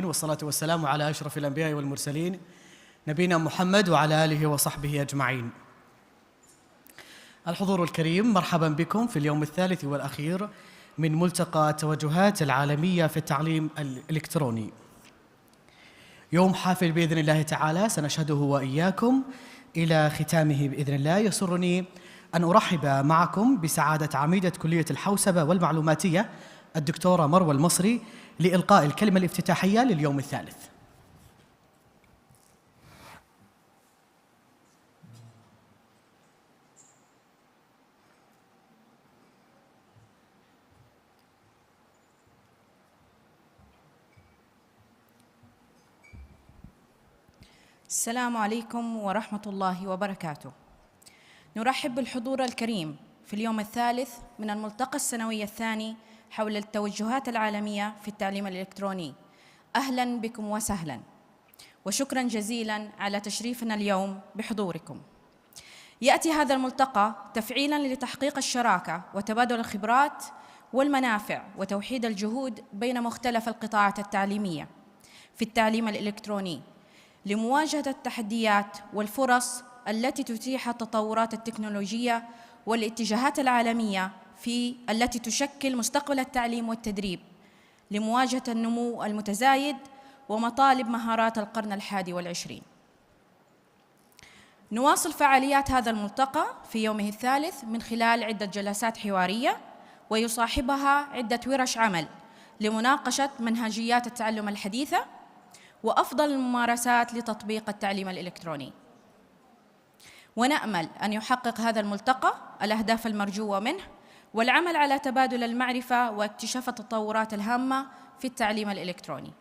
والصلاة والسلام على أشرف الأنبياء والمرسلين نبينا محمد وعلى آله وصحبه أجمعين. الحضور الكريم، مرحبا بكم في اليوم الثالث والأخير من ملتقى التوجهات العالمية في التعليم الإلكتروني. يوم حافل بإذن الله تعالى سنشهده وإياكم إلى ختامه بإذن الله. يسرني أن أرحب معكم بسعادة عميدة كلية الحوسبة والمعلوماتية الدكتورة مروى المصري لإلقاء الكلمة الافتتاحية لليوم الثالث. السلام عليكم ورحمة الله وبركاته. نرحب بالحضور الكريم في اليوم الثالث من الملتقى السنوي الثاني حول التوجهات العالمية في التعليم الإلكتروني. أهلاً بكم وسهلاً، وشكراً جزيلاً على تشريفنا اليوم بحضوركم. يأتي هذا الملتقى تفعيلاً لتحقيق الشراكة وتبادل الخبرات والمنافع وتوحيد الجهود بين مختلف القطاعات التعليمية في التعليم الإلكتروني لمواجهة التحديات والفرص التي تتيح التطورات التكنولوجية والاتجاهات العالمية التي تشكل مستقبل التعليم والتدريب لمواجهة النمو المتزايد ومطالب مهارات القرن ال21. نواصل فعاليات هذا الملتقى في يومه الثالث من خلال عدة جلسات حوارية ويصاحبها عدة ورش عمل لمناقشة منهجيات التعلم الحديثة وأفضل الممارسات لتطبيق التعليم الإلكتروني. ونأمل أن يحقق هذا الملتقى الأهداف المرجوة منه والعمل على تبادل المعرفة واكتشاف التطورات الهامة في التعليم الإلكتروني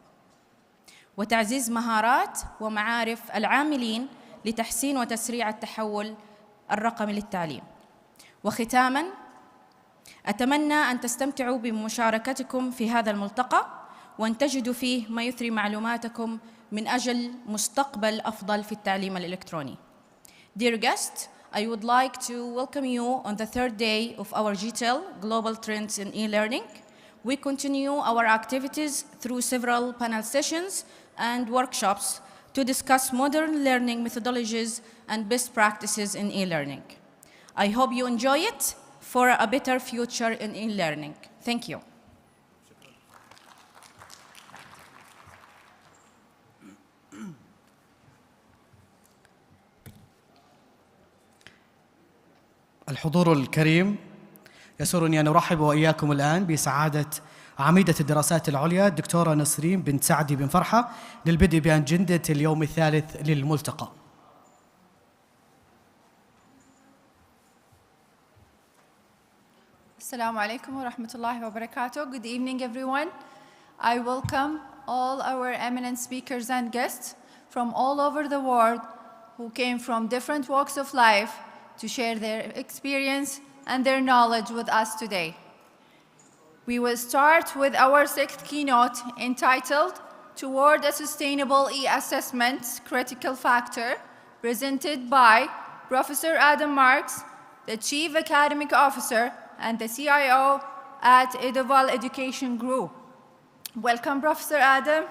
وتعزيز مهارات ومعارف العاملين لتحسين وتسريع التحول الرقمي للتعليم. وختاماً، أتمنى أن تستمتعوا بمشاركتكم في هذا الملتقى وأن تجدوا فيه ما يثري معلوماتكم من أجل مستقبل أفضل في التعليم الإلكتروني. Dear guests, I would like to welcome you on the third day of our GTEL Global Trends in E-Learning. We continue our activities through several panel sessions and workshops to discuss modern learning methodologies and best practices in e-learning. I hope you enjoy it for a better future in e-learning. Thank you. الحضور الكريم، يسرني أن أرحب وإياكم الآن بسعادة عميدة الدراسات العليا الدكتورة نسرين بنت سعدي بن فرحة للبدء بأجندة اليوم الثالث للملتقى. Assalamu alaikum wa rahmatullahi wa barakatuh. Good evening, everyone. I welcome all our eminent speakers and guests from all over the world who came from different walks of life to share their experience and their knowledge with us today. We will start with our sixth keynote entitled Toward a Sustainable E-Assessment Critical Factor, presented by Professor Adam Marks, the Chief Academic Officer and the CIO at Edoval Education Group. Welcome, Professor Adam.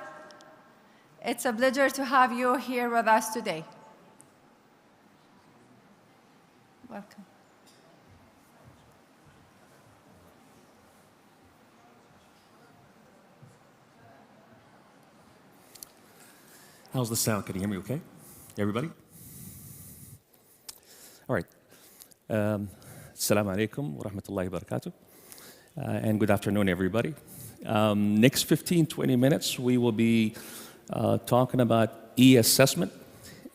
It's a pleasure to have you here with us today. Welcome. How's the sound? Can you hear me okay? Everybody? All right. Assalamu alaikum wa rahmatullahi wa barakatuh. And good afternoon, everybody. Next 15, 20 minutes, we will be talking about e-assessment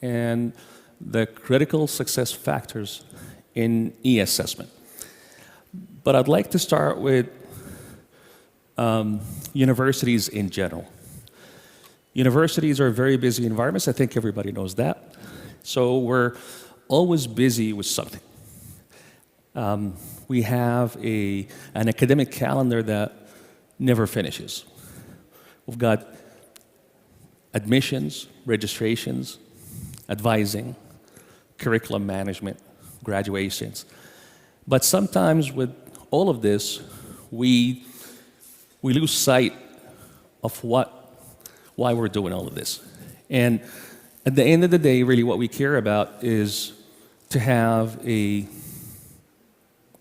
and the critical success factors in e-assessment. But I'd like to start with universities in general. Universities are very busy environments. I think everybody knows that. So we're always busy with something. We have an academic calendar that never finishes. We've got admissions, registrations, advising, curriculum management, graduations. But sometimes with all of this, we lose sight of what why we're doing all of this. And at the end of the day, really what we care about is to have a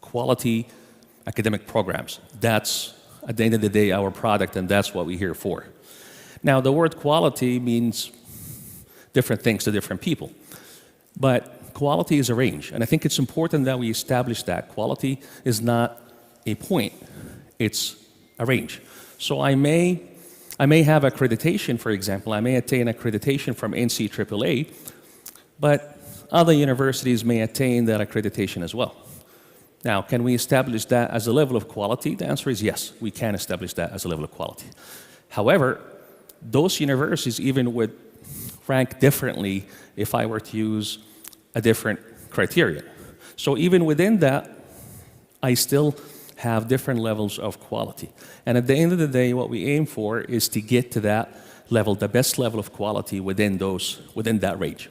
quality academic programs. That's, at the end of the day, our product, and that's what we're here for. Now, the word quality means different things to different people. But quality is a range, and I think it's important that we establish that. Quality is not a point, it's a range. So I may have accreditation, for example. I may attain accreditation from NCAA, but other universities may attain that accreditation as well. Now, can we establish that as a level of quality? The answer is yes, we can establish that as a level of quality. However, those universities even would rank differently if I were to use a different criteria. So even within that, I still have different levels of quality. And at the end of the day, what we aim for is to get to that level, the best level of quality within that range.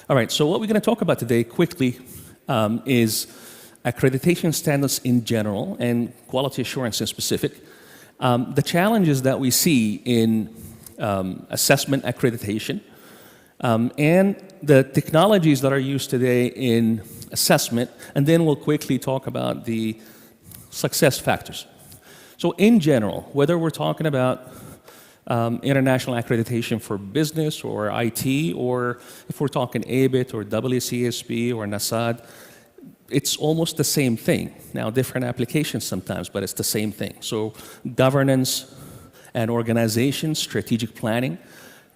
All right, so what we're going to talk about today quickly is accreditation standards in general and quality assurance in specific. The challenges that we see in assessment accreditation and the technologies that are used today in assessment, and then we'll quickly talk about the success factors. So in general, whether we're talking about international accreditation for business or IT, or if we're talking ABIT or WCSB or NASAD, it's almost the same thing. Now, different applications sometimes, but it's the same thing. So governance and organization, strategic planning,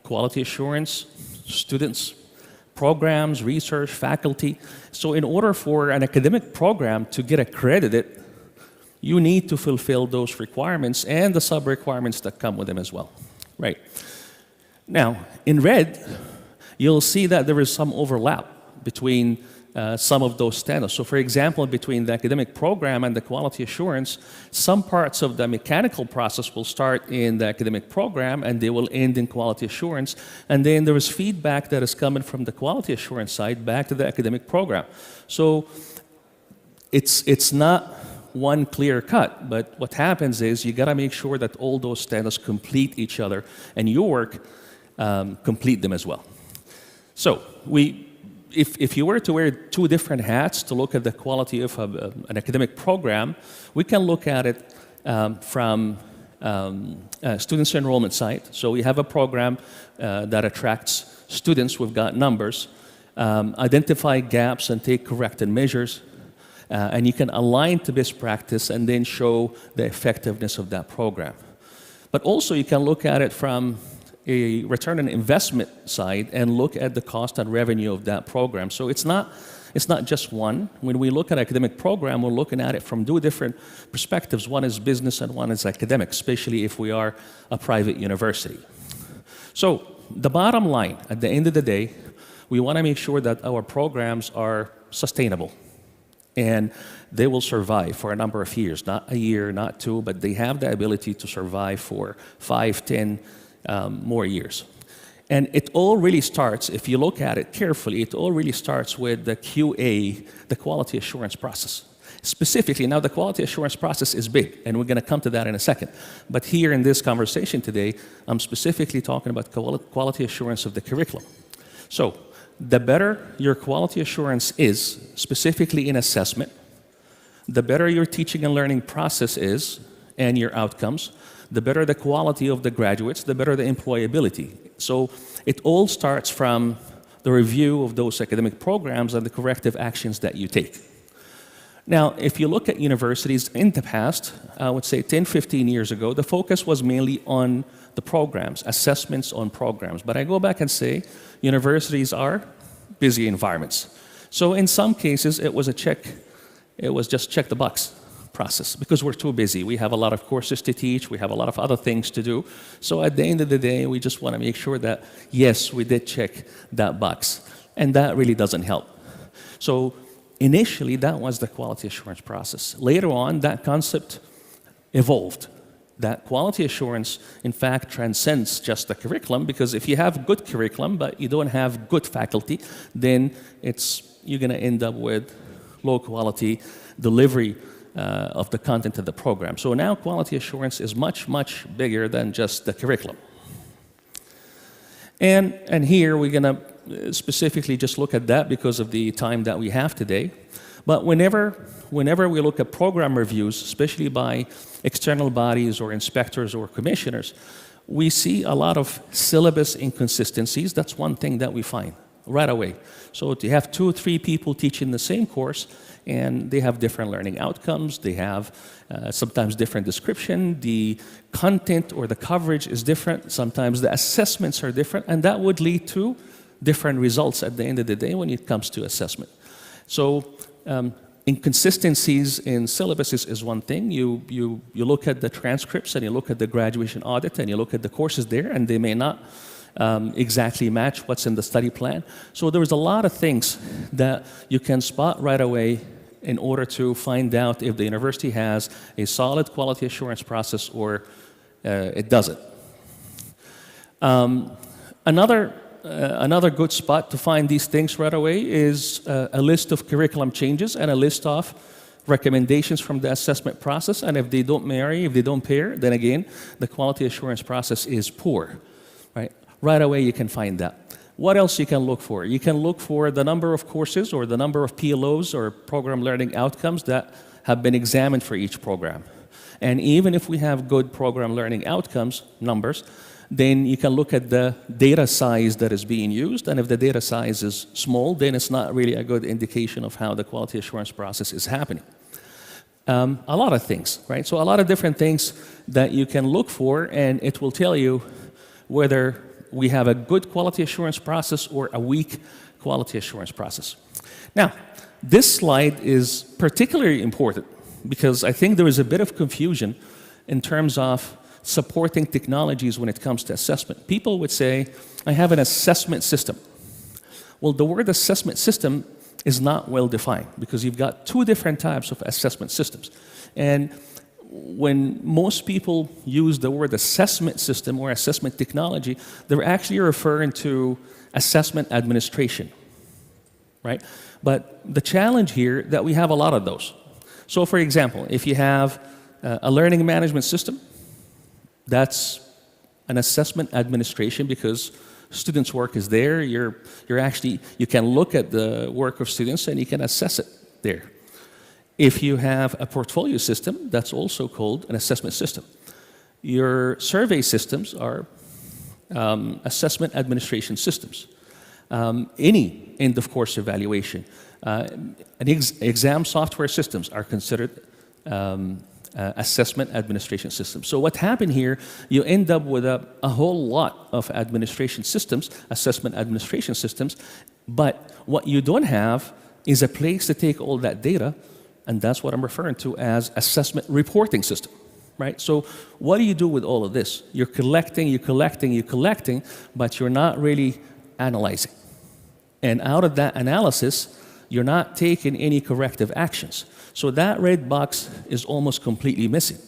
quality assurance, students, programs, research, faculty. So in order for an academic program to get accredited, you need to fulfill those requirements and the sub-requirements that come with them as well, right? Now, in red, you'll see that there is some overlap between some of those standards. So for example, between the academic program and the quality assurance, some parts of the mechanical process will start in the academic program and they will end in quality assurance. And then there is feedback that is coming from the quality assurance side back to the academic program. So it's not one clear cut, but what happens is you gotta make sure that all those standards complete each other and your work complete them as well. So if you were to wear two different hats to look at the quality of an academic program, we can look at it from students enrollment side. So we have a program that attracts students. We've got numbers, identify gaps and take corrective measures, and you can align to best practice and then show the effectiveness of that program. But also you can look at it from a return on investment side and look at the cost and revenue of that program. So it's not just one. When we look at academic program, we're looking at it from two different perspectives. One is business and one is academic, especially if we are a private university. So the bottom line, at the end of the day, we want to make sure that our programs are sustainable and they will survive for a number of years, not a year, not two, but they have the ability to survive for 5, 10, more years. And it all really starts, if you look at it carefully, it all really starts with the QA, the quality assurance process. Specifically, now the quality assurance process is big, and we're going to come to that in a second. But here in this conversation today, I'm specifically talking about quality assurance of the curriculum. So the better your quality assurance is, specifically in assessment, the better your teaching and learning process is and your outcomes, the better the quality of the graduates, the better the employability. So it all starts from the review of those academic programs and the corrective actions that you take. Now, if you look at universities in the past, I would say 10, 15 years ago, the focus was mainly on the programs, assessments on programs. But I go back and say universities are busy environments. So in some cases, it was just check the box process because we're too busy. We have a lot of courses to teach. We have a lot of other things to do. So at the end of the day, we just want to make sure that, yes, we did check that box. And that really doesn't help. So initially, that was the quality assurance process. Later on, that concept evolved. That quality assurance, in fact, transcends just the curriculum, because if you have good curriculum, but you don't have good faculty, then you're going to end up with low quality delivery of the content of the program. So now quality assurance is much, much bigger than just the curriculum. And here we're going to specifically just look at that because of the time that we have today. But whenever we look at program reviews, especially by external bodies or inspectors or commissioners, we see a lot of syllabus inconsistencies. That's one thing that we find right away. So you have 2 or 3 people teaching the same course, and they have different learning outcomes. They have sometimes different description. The content or the coverage is different. Sometimes the assessments are different, and that would lead to different results at the end of the day when it comes to assessment. So inconsistencies in syllabuses is one thing. You look at the transcripts and you look at the graduation audit and you look at the courses there, and they may not exactly match what's in the study plan. So there's a lot of things that you can spot right away in order to find out if the university has a solid quality assurance process or it doesn't. Another good spot to find these things right away is a list of curriculum changes and a list of recommendations from the assessment process. And if they don't marry, if they don't pair, then again, the quality assurance process is poor. Right away you can find that. What else you can look for? You can look for the number of courses or the number of PLOs or program learning outcomes that have been examined for each program. And even if we have good program learning outcomes numbers, then you can look at the data size that is being used, and if the data size is small, then it's not really a good indication of how the quality assurance process is happening. A lot of things, right? So a lot of different things that you can look for, and it will tell you whether we have a good quality assurance process or a weak quality assurance process. Now, this slide is particularly important because I think there is a bit of confusion in terms of supporting technologies when it comes to assessment. People would say, I have an assessment system. Well, the word assessment system is not well defined because you've got 2 different types of assessment systems. And when most people use the word assessment system or assessment technology, they're actually referring to assessment administration, right? But the challenge here that we have a lot of those. So for example, if you have a learning management system, that's an assessment administration because students' work is there. You can look at the work of students and you can assess it there. If you have a portfolio system, that's also called an assessment system. Your survey systems are assessment administration systems. Any end-of-course evaluation, exam software systems are considered assessment administration systems. So what happened here, you end up with a whole lot of administration systems, assessment administration systems, but what you don't have is a place to take all that data, and that's what I'm referring to as assessment reporting system, right? So what do you do with all of this? You're collecting, but you're not really analyzing. And out of that analysis, you're not taking any corrective actions. So that red box is almost completely missing.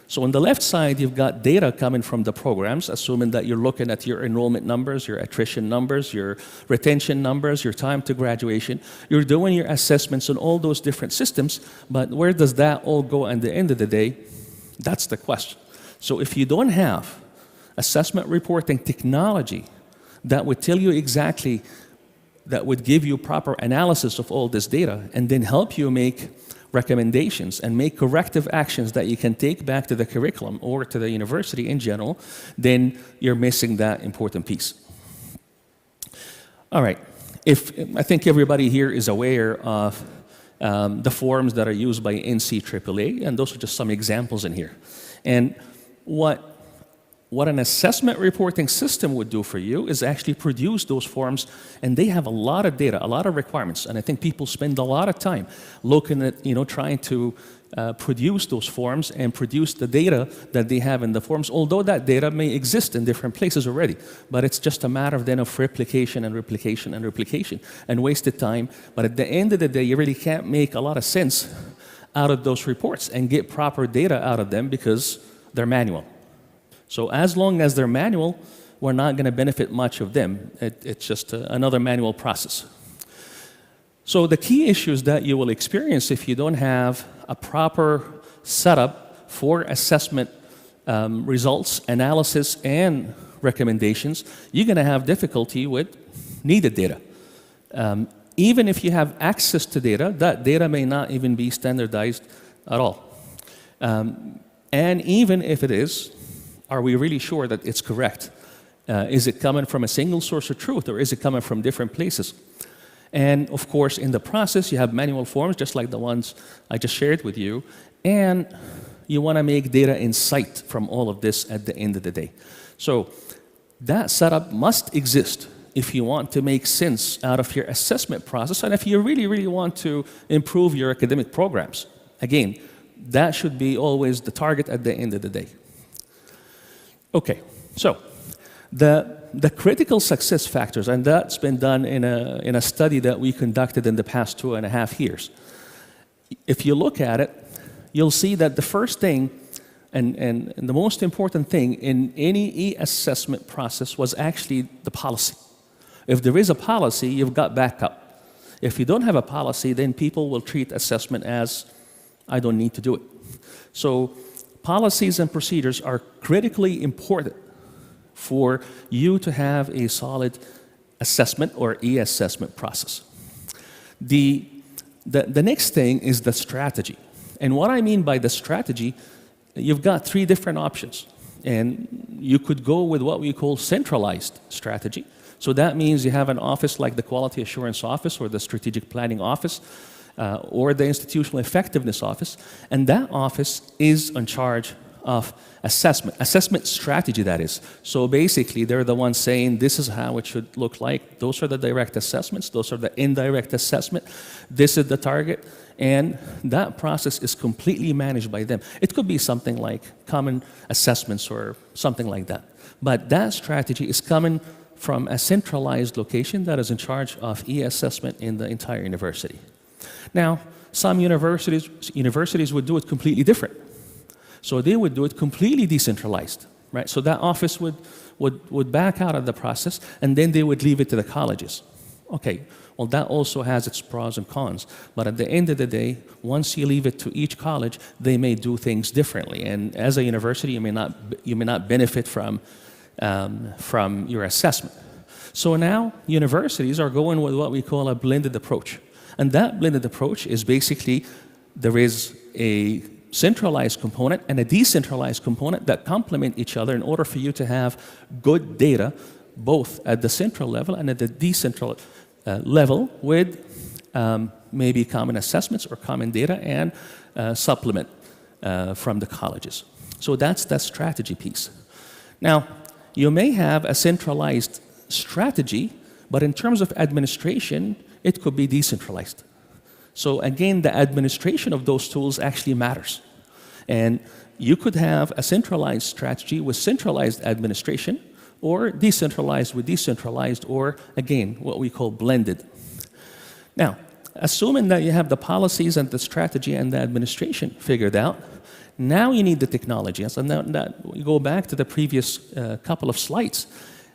So on the left side, you've got data coming from the programs, assuming that you're looking at your enrollment numbers, your attrition numbers, your retention numbers, your time to graduation. You're doing your assessments on all those different systems, but where does that all go at the end of the day? That's the question. So if you don't have assessment reporting technology that would tell you exactly, that would give you proper analysis of all this data and then help you make recommendations and make corrective actions that you can take back to the curriculum or to the university in general, then you're missing that important piece. All right, I think everybody here is aware of the forms that are used by NCAAA, and those are just some examples in here. And what an assessment reporting system would do for you is actually produce those forms, and they have a lot of data, a lot of requirements, and I think people spend a lot of time looking at, trying to produce those forms and produce the data that they have in the forms, although that data may exist in different places already, but it's just a matter then of replication and replication and replication and wasted time. But at the end of the day, you really can't make a lot of sense out of those reports and get proper data out of them because they're manual. So as long as they're manual, we're not going to benefit much of them. It's just another manual process. So the key issues that you will experience if you don't have a proper setup for assessment results, analysis, and recommendations, you're going to have difficulty with needed data. Even if you have access to data, that data may not even be standardized at all. And even if it is, are we really sure that it's correct? Is it coming from a single source of truth, or is it coming from different places? And of course, in the process, you have manual forms, just like the ones I just shared with you, and you want to make data insight from all of this at the end of the day. So that setup must exist if you want to make sense out of your assessment process, and if you really, really want to improve your academic programs. Again, that should be always the target at the end of the day. Okay, so the critical success factors, and that's been done in a study that we conducted in the past 2.5 years. If you look at it, you'll see that the first thing and the most important thing in any e-assessment process was actually the policy. If there is a policy, you've got backup. If you don't have a policy, then people will treat assessment as, I don't need to do it. So policies and procedures are critically important for you to have a solid assessment or e-assessment process. The next thing is the strategy. And what I mean by the strategy, you've got 3 different options. And you could go with what we call centralized strategy. So that means you have an office like the Quality Assurance Office or the Strategic Planning Office or the Institutional Effectiveness Office. And that office is in charge of assessment strategy, that is. So basically, they're the ones saying this is how it should look like. Those are the direct assessments. Those are the indirect assessment. This is the target. And that process is completely managed by them. It could be something like common assessments or something like that. But that strategy is coming from a centralized location that is in charge of e-assessment in the entire university. Now, some universities would do it completely different. So they would do it completely decentralized, right? So that office would back out of the process, and then they would leave it to the colleges. Okay, well, that also has its pros and cons. But at the end of the day, once you leave it to each college, they may do things differently. And as a university, you may not benefit from your assessment. So now universities are going with what we call a blended approach. And that blended approach is basically there is a centralized component and a decentralized component that complement each other in order for you to have good data both at the central level and at the decentral level with maybe common assessments or common data and supplement from the colleges. So that's that strategy piece. Now, you may have a centralized strategy, but in terms of administration, it could be decentralized. So again, the administration of those tools actually matters. And you could have a centralized strategy with centralized administration, or decentralized with decentralized, or again, what we call blended. Now, assuming that you have the policies and the strategy and the administration figured out, now you need the technology. So now we go back to the previous couple of slides.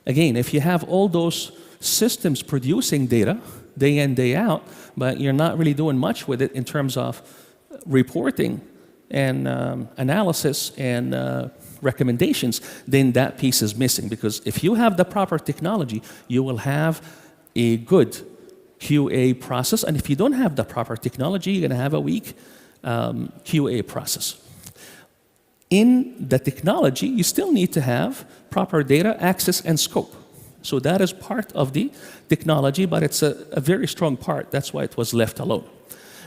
Again, if you have all those systems producing data day in, day out, but you're not really doing much with it in terms of reporting and analysis and recommendations, then that piece is missing. Because if you have the proper technology, you will have a good QA process. And if you don't have the proper technology, you're going to have a weak QA process. In the technology, you still need to have proper data access and scope. So that is part of the technology, but it's a very strong part. That's why it was left alone.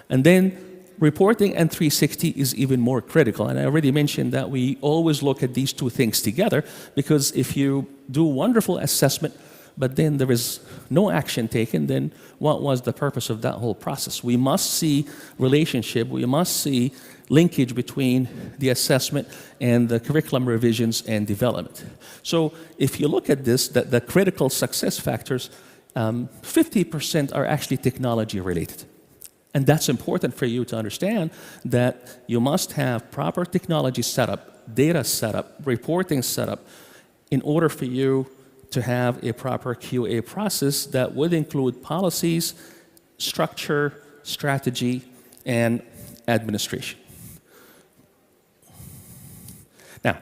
And then reporting and 360 is even more critical. And I already mentioned that we always look at these 2 things together, because if you do wonderful assessment, but then there is no action taken, then what was the purpose of that whole process? We must see relationship, we must see linkage between the assessment and the curriculum revisions and development. So if you look at this, the critical success factors, 50% are actually technology related. And that's important for you to understand, that you must have proper technology setup, data setup, reporting setup, in order for you to have a proper QA process that would include policies, structure, strategy, and administration. Now,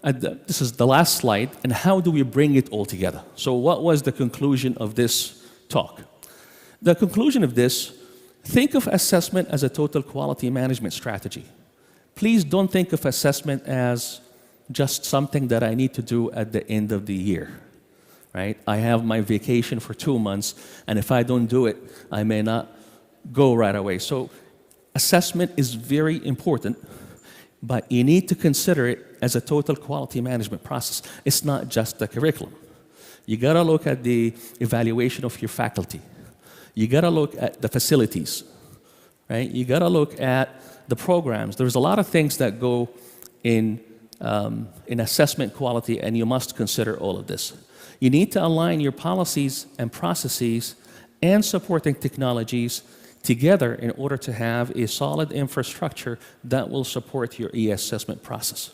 this is the last slide, and how do we bring it all together? So what was the conclusion of this talk? The conclusion of this, think of assessment as a total quality management strategy. Please don't think of assessment as just something that I need to do at the end of the year, right? I have my vacation for 2 months, and if I don't do it, I may not go right away. So assessment is very important, but you need to consider it as a total quality management process. It's not just the curriculum. You gotta look at the evaluation of your faculty. You gotta look at the facilities, right? You gotta look at the programs. There's a lot of things that go in assessment quality, and you must consider all of this. You need to align your policies and processes and supporting technologies together in order to have a solid infrastructure that will support your e-assessment process.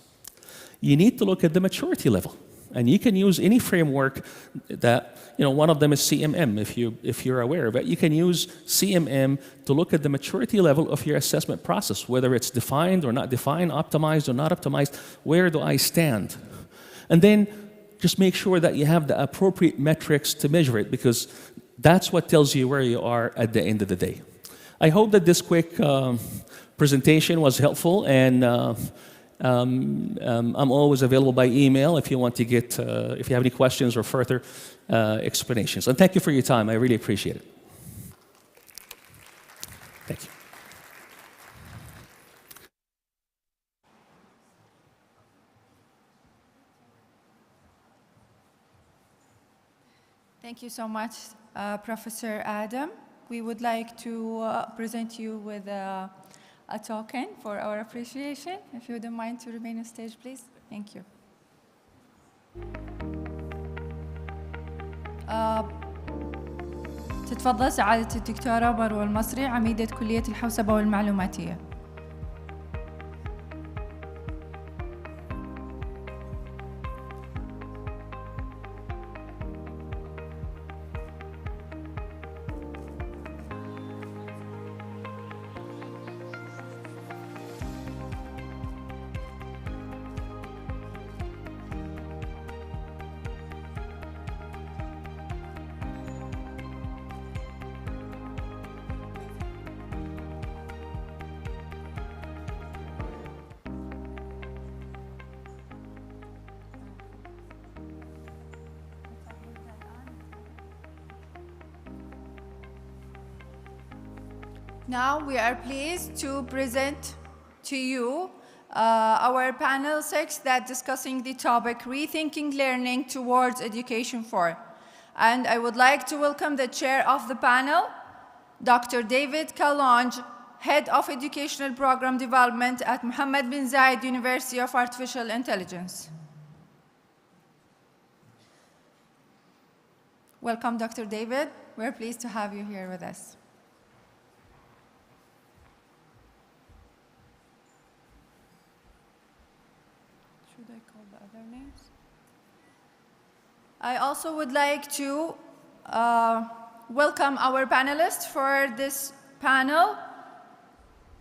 You need to look at the maturity level, and you can use any framework that, one of them is CMM, if you're aware of it. You can use CMM to look at the maturity level of your assessment process, whether it's defined or not defined, optimized or not optimized. Where do I stand? And then just make sure that you have the appropriate metrics to measure it, because that's what tells you where you are at the end of the day. I hope that this quick presentation was helpful, and I'm always available by email if you want to get, if you have any questions or further explanations. And thank you for your time. I really appreciate it. Thank you. Thank you so much, Professor Adam. We would like to present you with a token for our appreciation. If you wouldn't mind to remain on stage, please. Thank you. تتفضل سعادة الدكتورة مروة المصري، عميدة كلية الحوسبة والمعلوماتية. Now we are pleased to present to you our panel 6 that discussing the topic Rethinking Learning Towards Education 4. And I would like to welcome the chair of the panel, Dr. David Kalonge, Head of Educational Program Development at Mohammed bin Zayed University of Artificial Intelligence. Welcome, Dr. David. We're pleased to have you here with us. Should I call the other names? I also would like to welcome our panelists for this panel.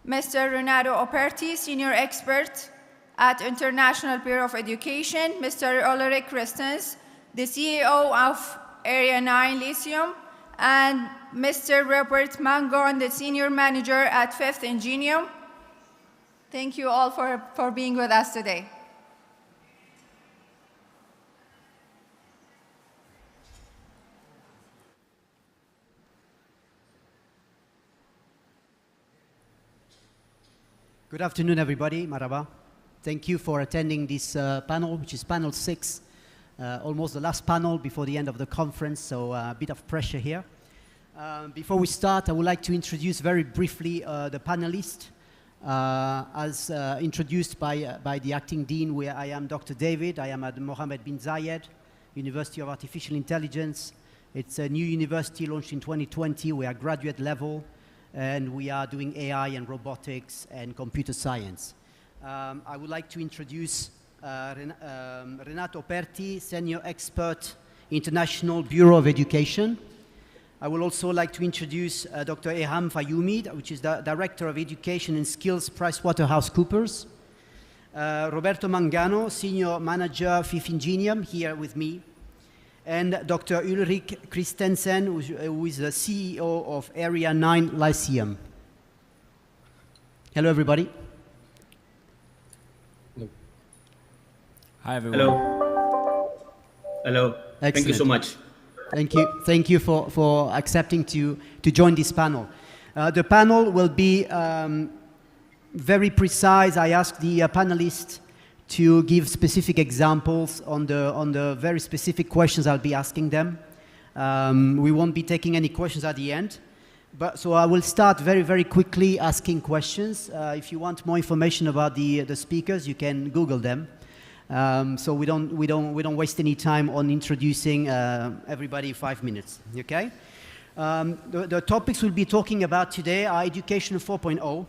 Mr. Renato Operti, Senior Expert at International Bureau of Education. Mr. Ulrich Christens, the CEO of Area 9 Lyceum. And Mr. Robert Mangon, the Senior Manager at 5th Ingenium. Thank you all for being with us today. Good afternoon, everybody. Marhaba. Thank you for attending this panel, which is panel 6, almost the last panel before the end of the conference, so a bit of pressure here. Before we start, I would like to introduce very briefly the panelists. As introduced by the acting dean, where I am Dr. David. I am at Mohammed bin Zayed, University of Artificial Intelligence. It's a new university launched in 2020. We are graduate level, and we are doing AI and robotics and computer science. I would like to introduce Renato Operti, Senior Expert, International Bureau of Education. I would also like to introduce Dr. Eham Fayumi, which is the Director of Education and Skills, PricewaterhouseCoopers. Roberto Mangano, Senior Manager, Fifth Ingenium, here with me, and Dr. Ulrich Christensen, who is the CEO of Area 9 Lyceum. Hello, everybody. Hi, everyone. Hello. Hello. Excellent. Thank you so much. Thank you. Thank you for accepting to join this panel. The panel will be very precise. I asked the panelists to give specific examples on the very specific questions I'll be asking them. We won't be taking any questions at the end. So I will start very, very quickly asking questions. If you want more information about the speakers, you can Google them. So we don't waste any time on introducing everybody in 5 minutes. Okay? The topics we'll be talking about today are Education 4.0.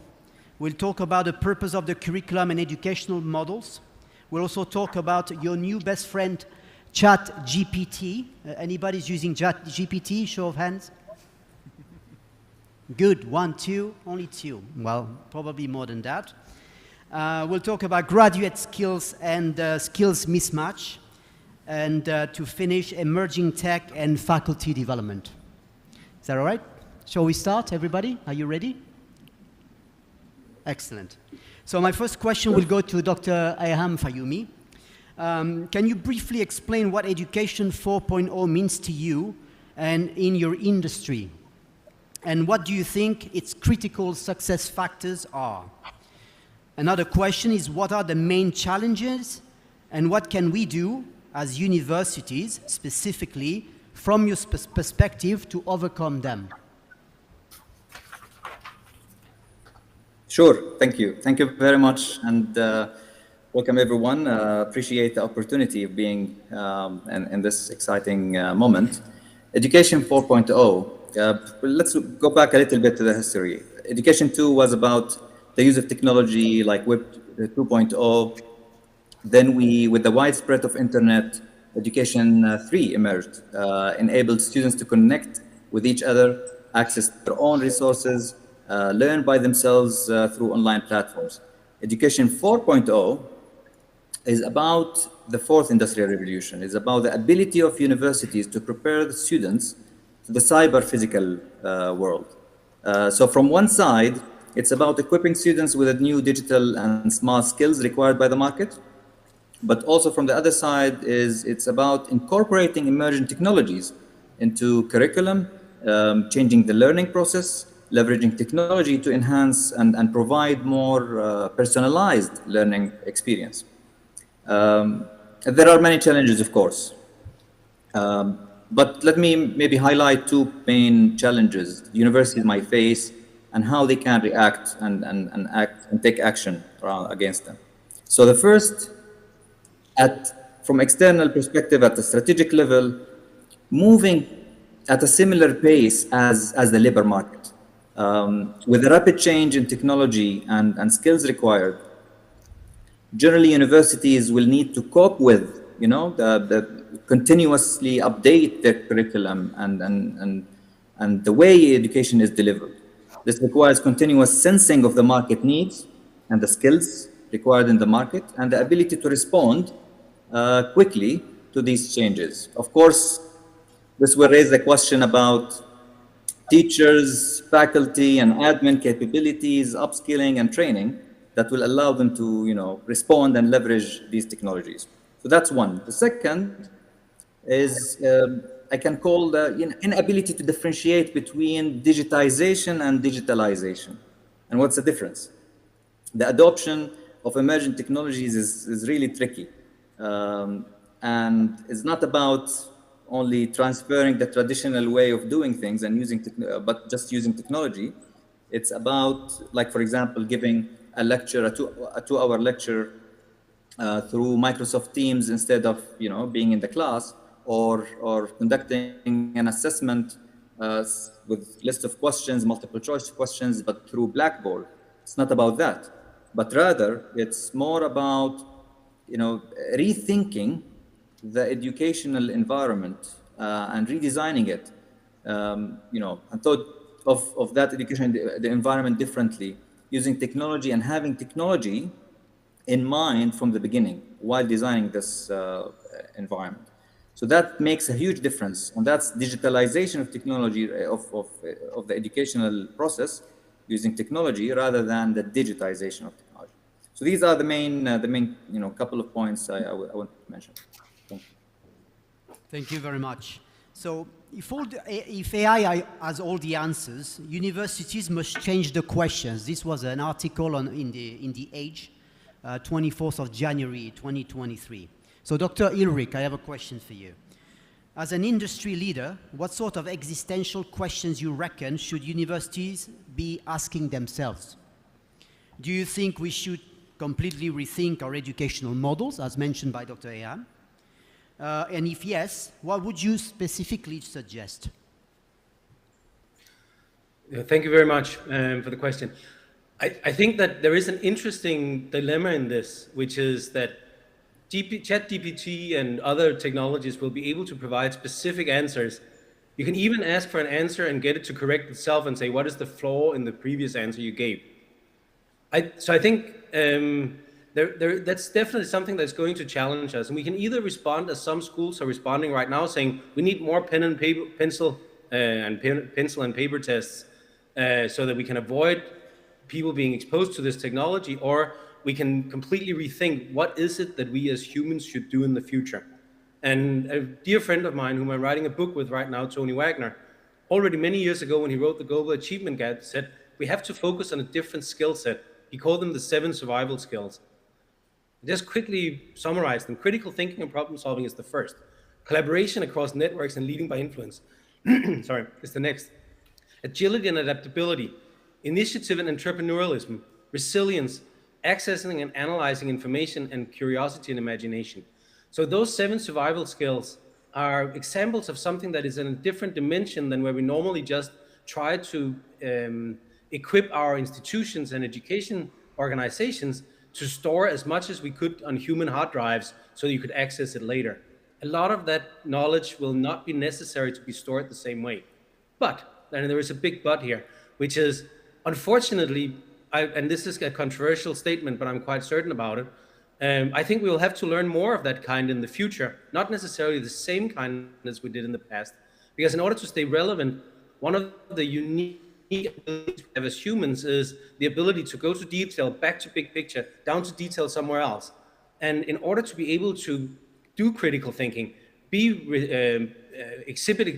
We'll talk about the purpose of the curriculum and educational models. We'll also talk about your new best friend, ChatGPT. Anybody's using ChatGPT? Show of hands. Good. 1, 2, only 2. Well, probably more than that. We'll talk about graduate skills and skills mismatch. And to finish, emerging tech and faculty development. Is that all right? Shall we start, everybody? Are you ready? Excellent. So my first question will go to Dr. Ayham Fayumi. Can you briefly explain what Education 4.0 means to you and in your industry? And what do you think its critical success factors are? Another question is, what are the main challenges and what can we do as universities, specifically, from your perspective, to overcome them? Sure, thank you. Thank you very much, and welcome everyone. Appreciate the opportunity of being in this exciting moment. Education 4.0, let's go back a little bit to the history. Education 2 was about the use of technology like Web 2.0. Then with the widespread of internet, Education 3 emerged, enabled students to connect with each other, access their own resources, learn by themselves through online platforms. Education 4.0 is about the fourth industrial revolution. It's about the ability of universities to prepare the students to the cyber-physical world. So from one side, it's about equipping students with the new digital and smart skills required by the market. But also from the other side it's about incorporating emerging technologies into curriculum, changing the learning process, leveraging technology to enhance and provide more personalized learning experience. There are many challenges, of course. But let me maybe highlight two main challenges universities might face and how they can react and take action against them. So the first, from external perspective at the strategic level, moving at a similar pace as the labor market. With the rapid change in technology and skills required, generally universities will need to cope with, the continuously update their curriculum and the way education is delivered. This requires continuous sensing of the market needs and the skills required in the market and the ability to respond quickly to these changes. Of course, this will raise the question about teachers, faculty, and admin capabilities, upskilling and training that will allow them to, respond and leverage these technologies. So that's one. The second is I can call the inability to differentiate between digitization and digitalization. And what's the difference? The adoption of emerging technologies is really tricky. And it's not about only transferring the traditional way of doing things and but just using technology. It's about, like, for example, giving a lecture, a two-hour lecture through Microsoft Teams instead of, being in the class, or conducting an assessment with list of questions, multiple choice questions, but through Blackboard. It's not about that, but rather it's more about, rethinking the educational environment and redesigning it, and thought of that education, the environment differently, using technology and having technology in mind from the beginning while designing this environment. So that makes a huge difference, and that's digitalization of technology of the educational process using technology rather than the digitization of technology. So these are the main couple of points I want to mention. Thank you. Thank you very much. So if AI has all the answers, universities must change the questions. This was an article in the Age, 24th of January, 2023. So Dr. Ulrich, I have a question for you. As an industry leader, what sort of existential questions you reckon should universities be asking themselves? Do you think we should completely rethink our educational models, as mentioned by Dr. Eyam? And if yes, what would you specifically suggest? Thank you very much for the question. I think that there is an interesting dilemma in this, which is that ChatGPT and other technologies will be able to provide specific answers. You can even ask for an answer and get it to correct itself and say, what is the flaw in the previous answer you gave? So I think that's definitely something that's going to challenge us. And we can either respond, as some schools are responding right now, saying we need more pencil and paper tests so that we can avoid people being exposed to this technology, or we can completely rethink what is it that we as humans should do in the future. And a dear friend of mine, whom I'm writing a book with right now, Tony Wagner, already many years ago when he wrote the Global Achievement Guide, said we have to focus on a different skill set. He called them the 7 survival skills. Just quickly summarize them. Critical thinking and problem solving is the first. Collaboration across networks and leading by influence is the next. Agility and adaptability, initiative and entrepreneurialism, resilience, accessing and analyzing information, and curiosity and imagination. So those 7 survival skills are examples of something that is in a different dimension than where we normally just try to equip our institutions and education organizations to store as much as we could on human hard drives so you could access it later. A lot of that knowledge will not be necessary to be stored the same way. But, and there is a big but here, which is, unfortunately, and this is a controversial statement, but I'm quite certain about it, I think we will have to learn more of that kind in the future, not necessarily the same kind as we did in the past. Because in order to stay relevant, one of the unique abilities we have as humans is the ability to go to detail, back to big picture, down to detail somewhere else. And in order to be able to do critical thinking, exhibit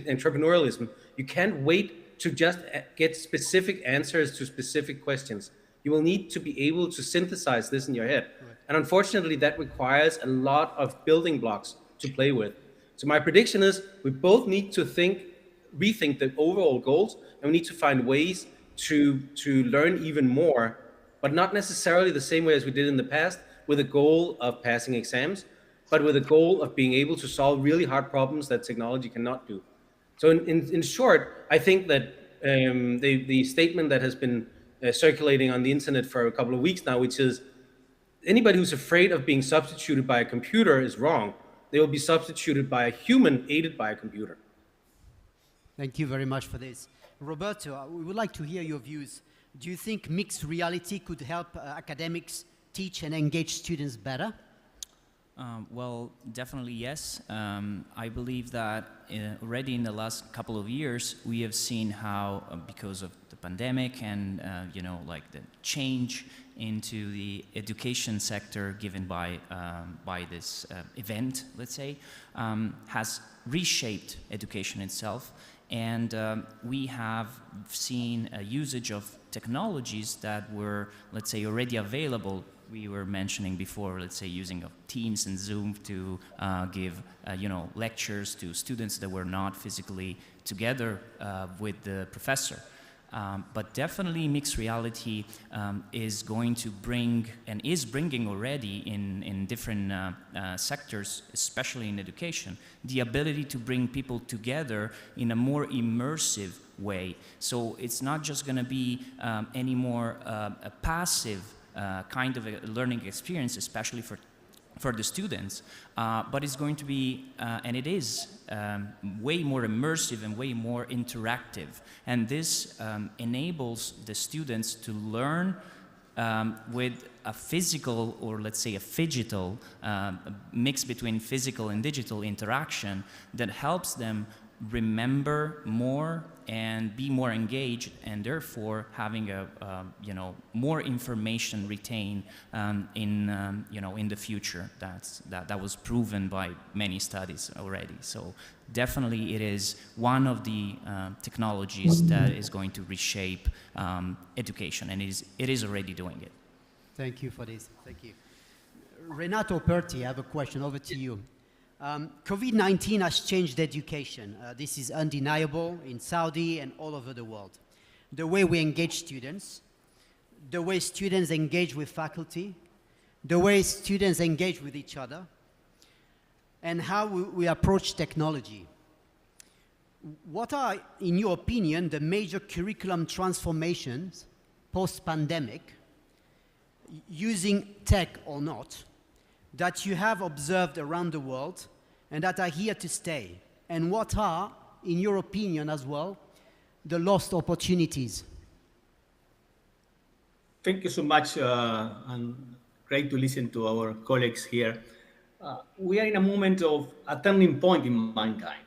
entrepreneurialism, you can't wait to just get specific answers to specific questions. You will need to be able to synthesize this in your head. Right. And unfortunately, that requires a lot of building blocks to play with. So my prediction is we both need to rethink the overall goals, and we need to find ways to learn even more, but not necessarily the same way as we did in the past, with a goal of passing exams, but with a goal of being able to solve really hard problems that technology cannot do. So in short, I think that the statement that has been circulating on the internet for a couple of weeks now, which is anybody who's afraid of being substituted by a computer is wrong. They will be substituted by a human aided by a computer. Thank you very much for this. Roberto, we would like to hear your views. Do you think mixed reality could help academics teach and engage students better? Well, definitely yes. I believe that already in the last couple of years, we have seen how, because of the pandemic and like the change into the education sector given by this event, let's say, has reshaped education itself. And we have seen a usage of technologies that were, let's say, already available. We were mentioning before, let's say, using of Teams and Zoom to give, lectures to students that were not physically together with the professor. But definitely mixed reality is going to bring, and is bringing already in different sectors, especially in education, the ability to bring people together in a more immersive way. So it's not just going to be anymore a passive kind of a learning experience, especially for the students, but it's going to be, and it is, way more immersive and way more interactive. And this enables the students to learn with a physical, or let's say a phygital mix between physical and digital interaction that helps them remember more and be more engaged, and therefore having a more information retained in the future. That was proven by many studies already. So definitely it is one of the technologies that is going to reshape education, and it is already doing it. Thank you for this. Thank you. Renato Perti, I have a question. Over to you. COVID-19 has changed education. This is undeniable in Saudi and all over the world. The way we engage students, the way students engage with faculty, the way students engage with each other, and how we approach technology. What are, in your opinion, the major curriculum transformations post-pandemic, using tech or not, that you have observed around the world and that are here to stay? And what are, in your opinion as well, the lost opportunities? Thank you so much, and great to listen to our colleagues here. We are in a moment of a turning point in mankind.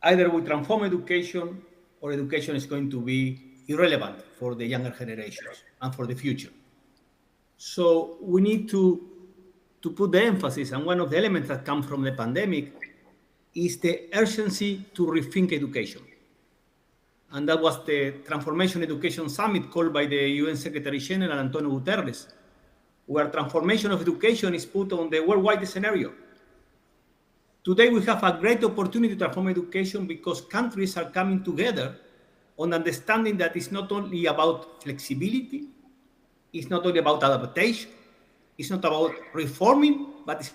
Either we transform education, or education is going to be irrelevant for the younger generations and for the future. So we need to put the emphasis, and one of the elements that come from the pandemic is the urgency to rethink education. And that was the Transformation Education Summit called by the UN Secretary General Antonio Guterres, where transformation of education is put on the worldwide scenario. Today we have a great opportunity to transform education because countries are coming together on understanding that it's not only about flexibility, it's not only about adaptation, it's not about reforming, but it's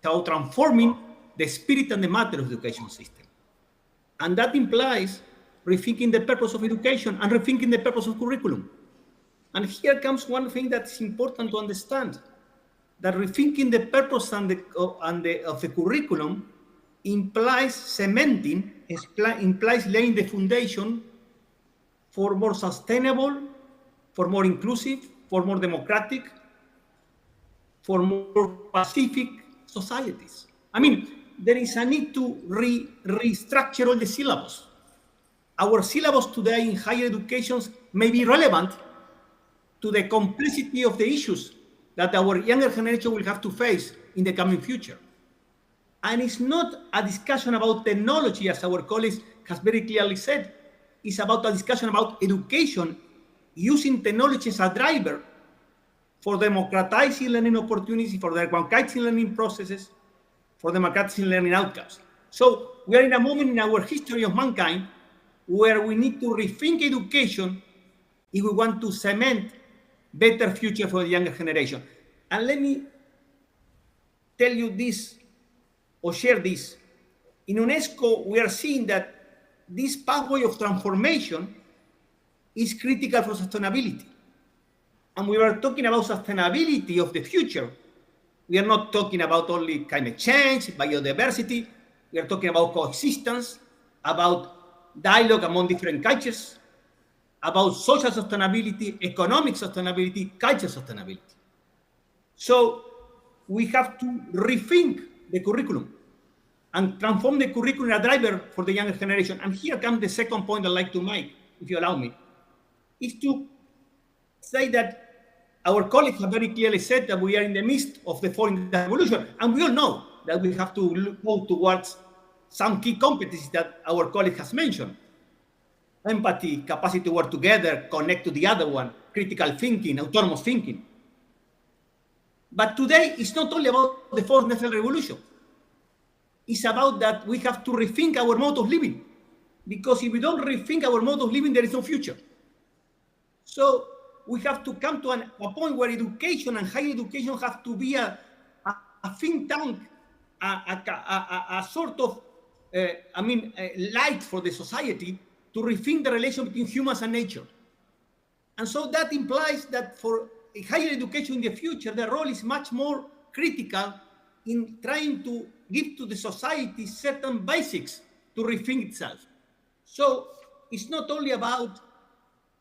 about transforming the spirit and the matter of the education system. And that implies rethinking the purpose of education and rethinking the purpose of curriculum. And here comes one thing that's important to understand, that rethinking the purpose of the curriculum implies cementing, implies laying the foundation for more sustainable, for more inclusive, for more democratic, for more pacific societies. I mean, there is a need to restructure all the syllabus. Our syllabus today in higher education may be relevant to the complexity of the issues that our younger generation will have to face in the coming future. And it's not a discussion about technology, as our colleagues has very clearly said. It's about a discussion about education, using technology as a driver for democratizing learning opportunities, for democratizing learning processes, for democratizing learning outcomes. So we are in a moment in our history of mankind where we need to rethink education if we want to cement better future for the younger generation. And let me tell you this, or share this. In UNESCO, we are seeing that this pathway of transformation is critical for sustainability. And we are talking about sustainability of the future. We are not talking about only climate change, biodiversity. We are talking about coexistence, about dialogue among different cultures, about social sustainability, economic sustainability, cultural sustainability. So we have to rethink the curriculum and transform the curriculum as a driver for the younger generation. And here comes the second point I'd like to make, if you allow me, is to say that our colleagues have very clearly said that we are in the midst of the fourth revolution, and we all know that we have to go towards some key competencies that our colleague has mentioned: empathy, capacity to work together, connect to the other one, critical thinking, autonomous thinking. But today, it's not only about the fourth industrial revolution. It's about that we have to rethink our mode of living, because if we don't rethink our mode of living, there is no future. So we have to come to a point where education and higher education have to be a think tank, a sort of, light for the society to rethink the relation between humans and nature. And so that implies that for higher education in the future, the role is much more critical in trying to give to the society certain basics to rethink itself. So it's not only about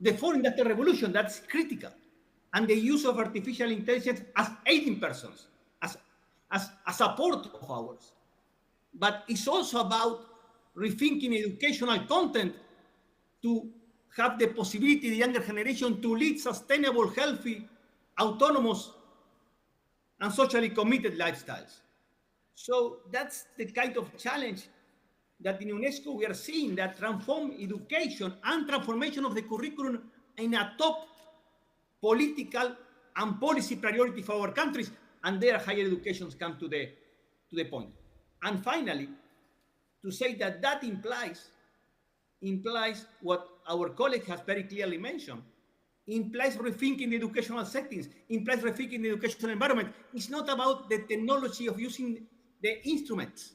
the fourth industrial revolution, that's critical, and the use of artificial intelligence as aiding persons, as a support of ours. But it's also about rethinking educational content to have the possibility, the younger generation, to lead sustainable, healthy, autonomous, and socially committed lifestyles. So that's the kind of challenge that in UNESCO we are seeing, that transform education and transformation of the curriculum in a top political and policy priority for our countries, and their higher educations come to the point. And finally, to say that that implies what our colleague has very clearly mentioned, implies rethinking the educational settings, implies rethinking the educational environment. It's not about the technology of using the instruments.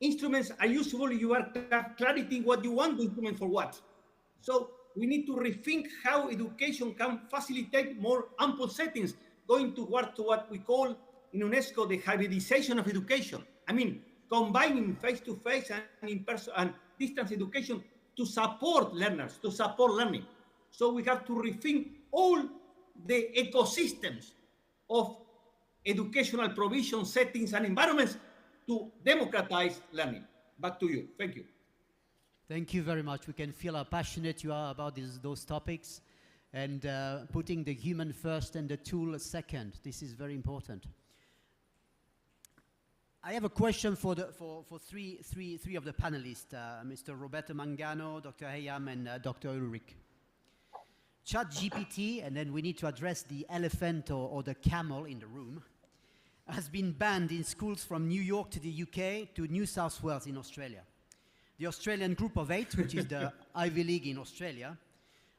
Instruments are useful if you are clarity what you want the instrument for what. So we need to rethink how education can facilitate more ample settings, going toward to what we call in UNESCO the hybridization of education. I mean, combining face-to-face and in-person and distance education to support learners, to support learning. So we have to rethink all the ecosystems of educational provision, settings, and environments to democratize learning. Back to you. Thank you. Thank you very much. We can feel how passionate you are about those topics, and putting the human first and the tool second. This is very important. I have a question for three of the panelists, Mr. Roberto Mangano, Dr. Hayam, and Dr. Ulrich. ChatGPT, and then we need to address the elephant or the camel in the room, has been banned in schools from New York to the UK to New South Wales in Australia. The Australian Group of 8, which is the Ivy League in Australia,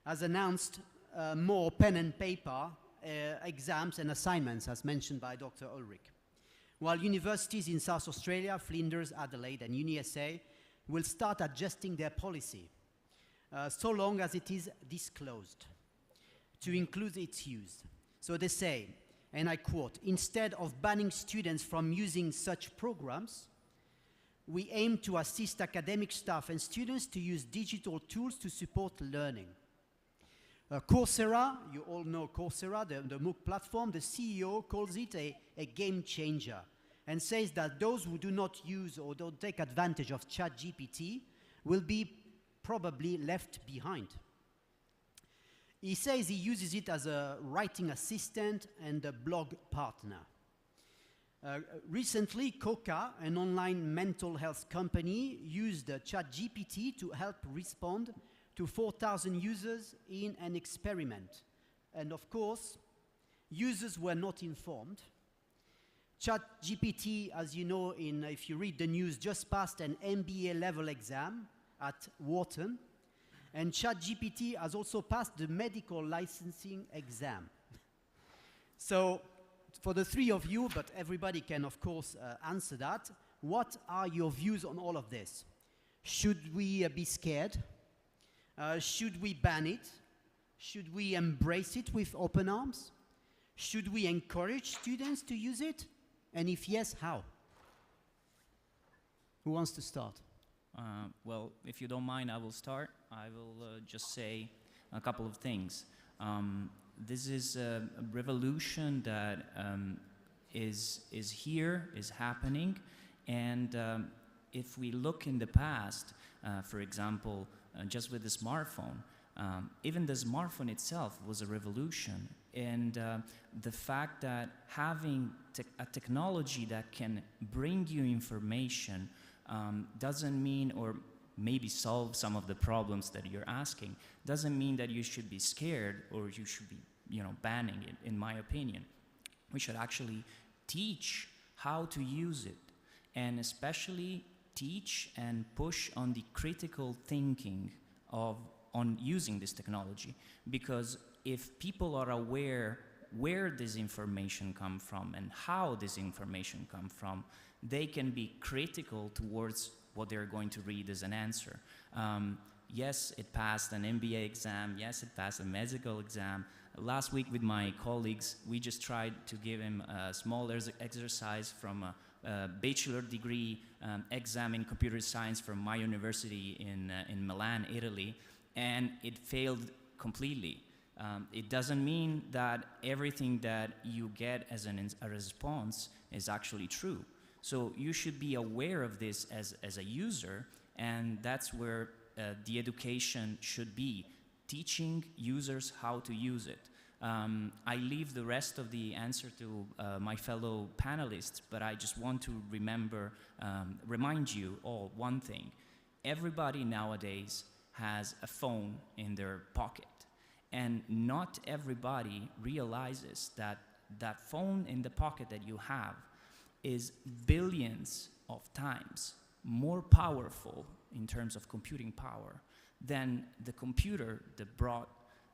has announced more pen and paper exams and assignments, as mentioned by Dr. Ulrich. While universities in South Australia, Flinders, Adelaide, and UniSA will start adjusting their policy, so long as it is disclosed, to include its use. So they say, and I quote, "Instead of banning students from using such programs, we aim to assist academic staff and students to use digital tools to support learning." Coursera, you all know Coursera, the MOOC platform, the CEO calls it a game changer and says that those who do not use or don't take advantage of ChatGPT will be probably left behind. He says he uses it as a writing assistant and a blog partner. Recently, Coca, an online mental health company, used ChatGPT to help respond to 4,000 users in an experiment. And of course, users were not informed. ChatGPT, as you know, if you read the news, just passed an MBA level exam at Wharton. And ChatGPT has also passed the medical licensing exam. So, for the three of you, but everybody can, of course, answer that, what are your views on all of this? Should we be scared? Should we ban it? Should we embrace it with open arms? Should we encourage students to use it? And if yes, how? Who wants to start? Well, if you don't mind, I will start. I will just say a couple of things. This is a revolution that is here, is happening, and if we look in the past, for example, just with the smartphone, even the smartphone itself was a revolution, and the fact that having a technology that can bring you information doesn't mean, or maybe solve some of the problems that you're asking, doesn't mean that you should be scared or you should be, banning it, in my opinion. We should actually teach how to use it, and especially teach and push on the critical thinking on using this technology, because if people are aware where this information comes from and how this information comes from, they can be critical towards what they're going to read as an answer. Yes, it passed an MBA exam. Yes, it passed a medical exam. Last week with my colleagues, we just tried to give him a small exercise from a bachelor degree exam in computer science from my university in Milan, Italy, and it failed completely. It doesn't mean that everything that you get as a response is actually true. So you should be aware of this as a user, and that's where the education should be, teaching users how to use it. I leave the rest of the answer to my fellow panelists, but I just want to remind you all one thing. Everybody nowadays has a phone in their pocket, and not everybody realizes that that phone in the pocket that you have is billions of times more powerful in terms of computing power than the computer that brought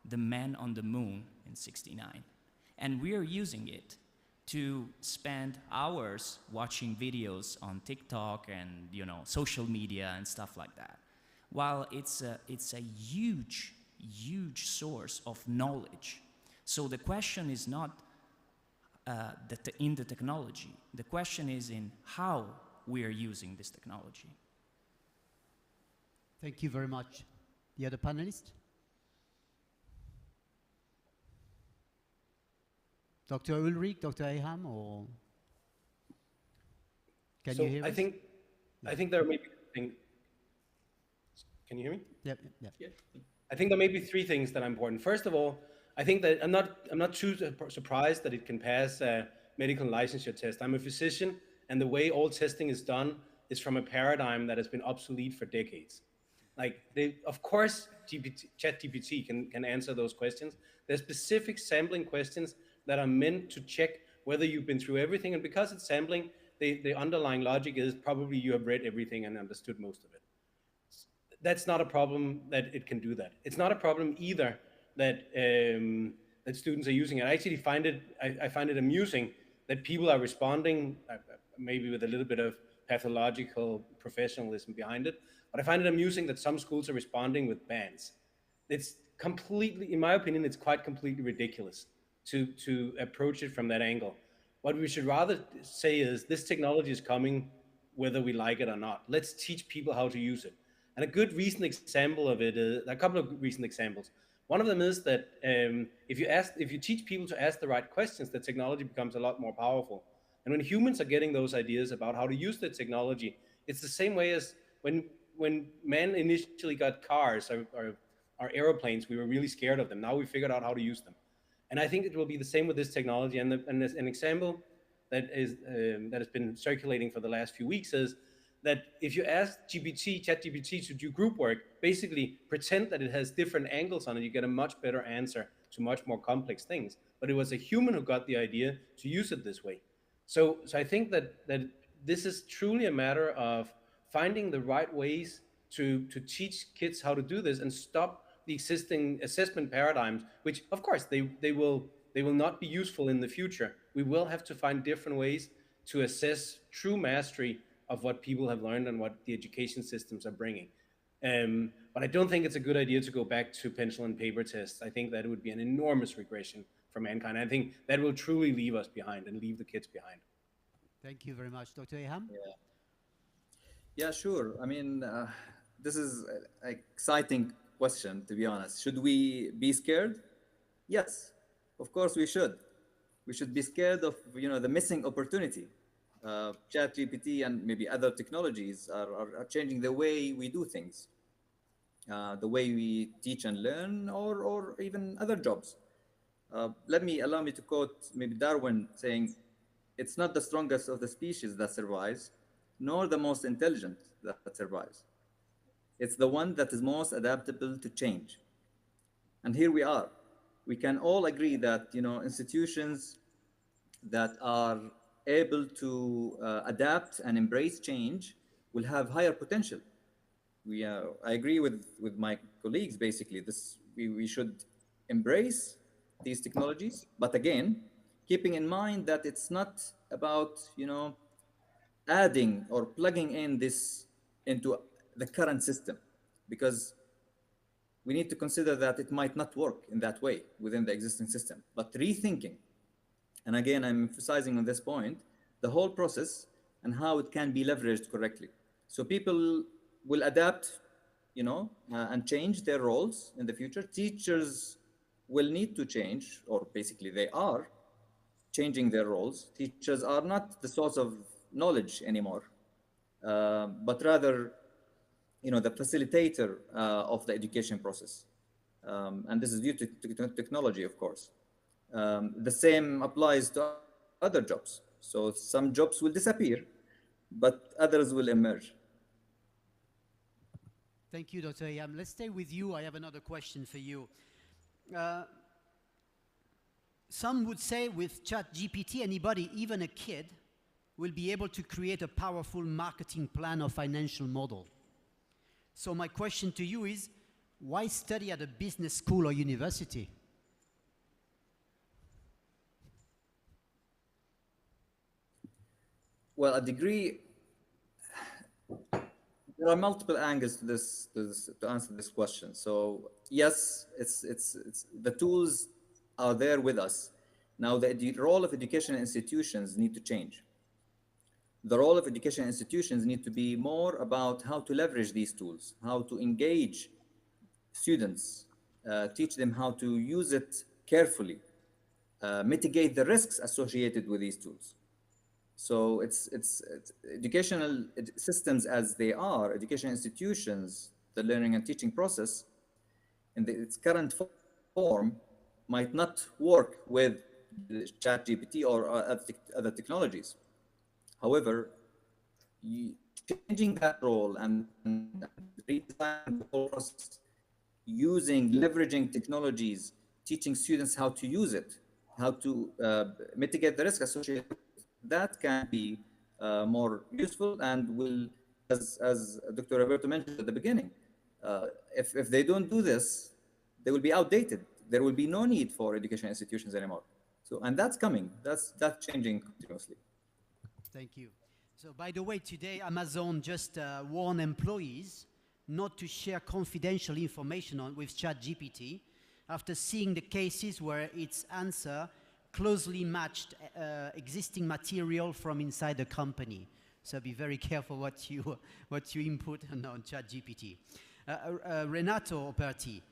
the man on the moon in '69. And we are using it to spend hours watching videos on TikTok and social media and stuff like that. While it's a huge source of knowledge. So the question is not in the technology. The question is in how we are using this technology. Thank you very much. The other panelist? Dr. Ulrich, Dr. Ayham, or can you hear us? I think there may be. Can you hear me? Yeah. I think there may be three things that are important. First of all, I think that I'm not too surprised that it can pass a medical licensure test. I'm a physician, and the way all testing is done is from a paradigm that has been obsolete for decades. Of course, ChatGPT can answer those questions. There's specific sampling questions that are meant to check whether you've been through everything, and because it's sampling, the underlying logic is probably you have read everything and understood most of it. That's not a problem that it can do that. It's not a problem either that that students are using it. I actually find it amusing that people are responding, maybe with a little bit of pathological professionalism behind it, but I find it amusing that some schools are responding with bans. It's completely, in my opinion, it's quite completely ridiculous to approach it from that angle. What we should rather say is this technology is coming whether we like it or not. Let's teach people how to use it. And a good recent example of it is, a couple of recent examples. One of them is that if you teach people to ask the right questions, the technology becomes a lot more powerful. And when humans are getting those ideas about how to use the technology, it's the same way as when man initially got cars or airplanes, we were really scared of them. Now we figured out how to use them. And I think it will be the same with this technology. And an example that has been circulating for the last few weeks is that if you ask ChatGPT to do group work, basically pretend that it has different angles on it, you get a much better answer to much more complex things. But it was a human who got the idea to use it this way. So I think that this is truly a matter of finding the right ways to teach kids how to do this and stop the existing assessment paradigms, which of course they will not be useful in the future. We will have to find different ways to assess true mastery of what people have learned and what the education systems are bringing. But I don't think it's a good idea to go back to pencil and paper tests. I think that it would be an enormous regression for mankind. I think that will truly leave us behind and leave the kids behind. Thank you very much. Dr. Ayham? Yeah, sure. I mean, this is an exciting question, to be honest. Should we be scared? Yes, of course we should. We should be scared of the missing opportunity. ChatGPT and maybe other technologies are changing the way we do things, the way we teach and learn, or even other jobs. Allow me to quote maybe Darwin saying, "It's not the strongest of the species that survives, nor the most intelligent that survives. It's the one that is most adaptable to change." And here we are. We can all agree that institutions that are able to adapt and embrace change will have higher potential. I agree with my colleagues. Basically, we should embrace these technologies, but again, keeping in mind that it's not about adding or plugging in this into the current system, because we need to consider that it might not work in that way within the existing system, but rethinking. And again, I'm emphasizing on this point, the whole process and how it can be leveraged correctly. So people will adapt, and change their roles in the future. Teachers will need to change, or basically they are changing their roles. Teachers are not the source of knowledge anymore, but rather, the facilitator of the education process. And this is due to technology, of course. The same applies to other jobs. So some jobs will disappear, but others will emerge. Thank you, Dr. Ayam. Let's stay with you. I have another question for you. Some would say with ChatGPT, anybody, even a kid, will be able to create a powerful marketing plan or financial model. So my question to you is, why study at a business school or university? Well, a degree, there are multiple angles to answer this question. So yes, it's the tools are there with us. Now the role of educational institutions need to change. The role of educational institutions need to be more about how to leverage these tools, how to engage students, teach them how to use it carefully, mitigate the risks associated with these tools. So it's educational systems as they are, educational institutions, the learning and teaching process in its current form might not work with ChatGPT or other technologies. However, changing that role and redesigning the whole process, leveraging technologies, teaching students how to use it, how to mitigate the risk associated with it, that can be more useful and will, as Dr. Roberto mentioned at the beginning, if they don't do this, they will be outdated. There will be no need for educational institutions anymore. So, and that's coming. That's changing continuously. Thank you. So, by the way, today Amazon just warned employees not to share confidential information with ChatGPT after seeing the cases where its answer closely matched existing material from inside the company. So be very careful what you input on ChatGPT. Renato Operti,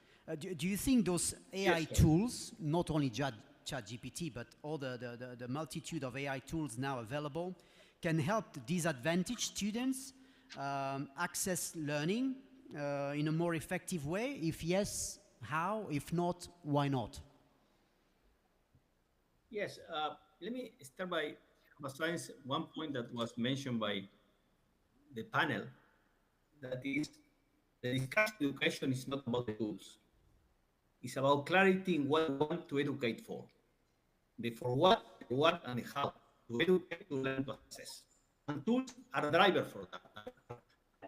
do you think those AI tools, not only ChatGPT, but all the multitude of AI tools now available, can help disadvantaged students access learning in a more effective way? If yes, how? If not, why not? Yes, let me start by emphasizing one point that was mentioned by the panel, that is, the discussion education is not about the tools. It's about clarity in what we want to educate for. The for what, and the how. To educate, to learn, to access. And tools are a driver for that.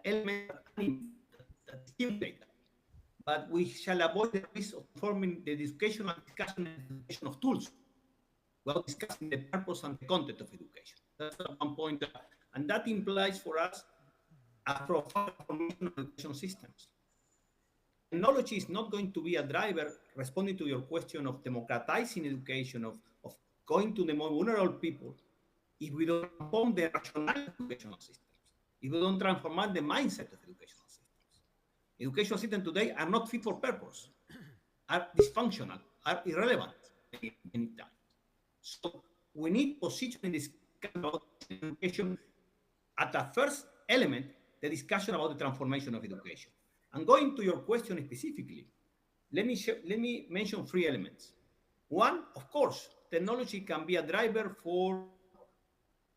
Element that stimulate that. But we shall avoid the risk of forming the educational discussion and education of tools, while discussing the purpose and the content of education. That's one point. And that implies for us a profound transformation of education systems. Technology is not going to be a driver, responding to your question of democratizing education, of going to the more vulnerable people, if we don't transform the rationality of educational systems, if we don't transform the mindset of educational systems. Educational systems today are not fit for purpose, are dysfunctional, are irrelevant any time. So we need positioning this about education at the first element, the discussion about the transformation of education. And going to your question specifically, let me mention three elements. One, of course, technology can be a driver for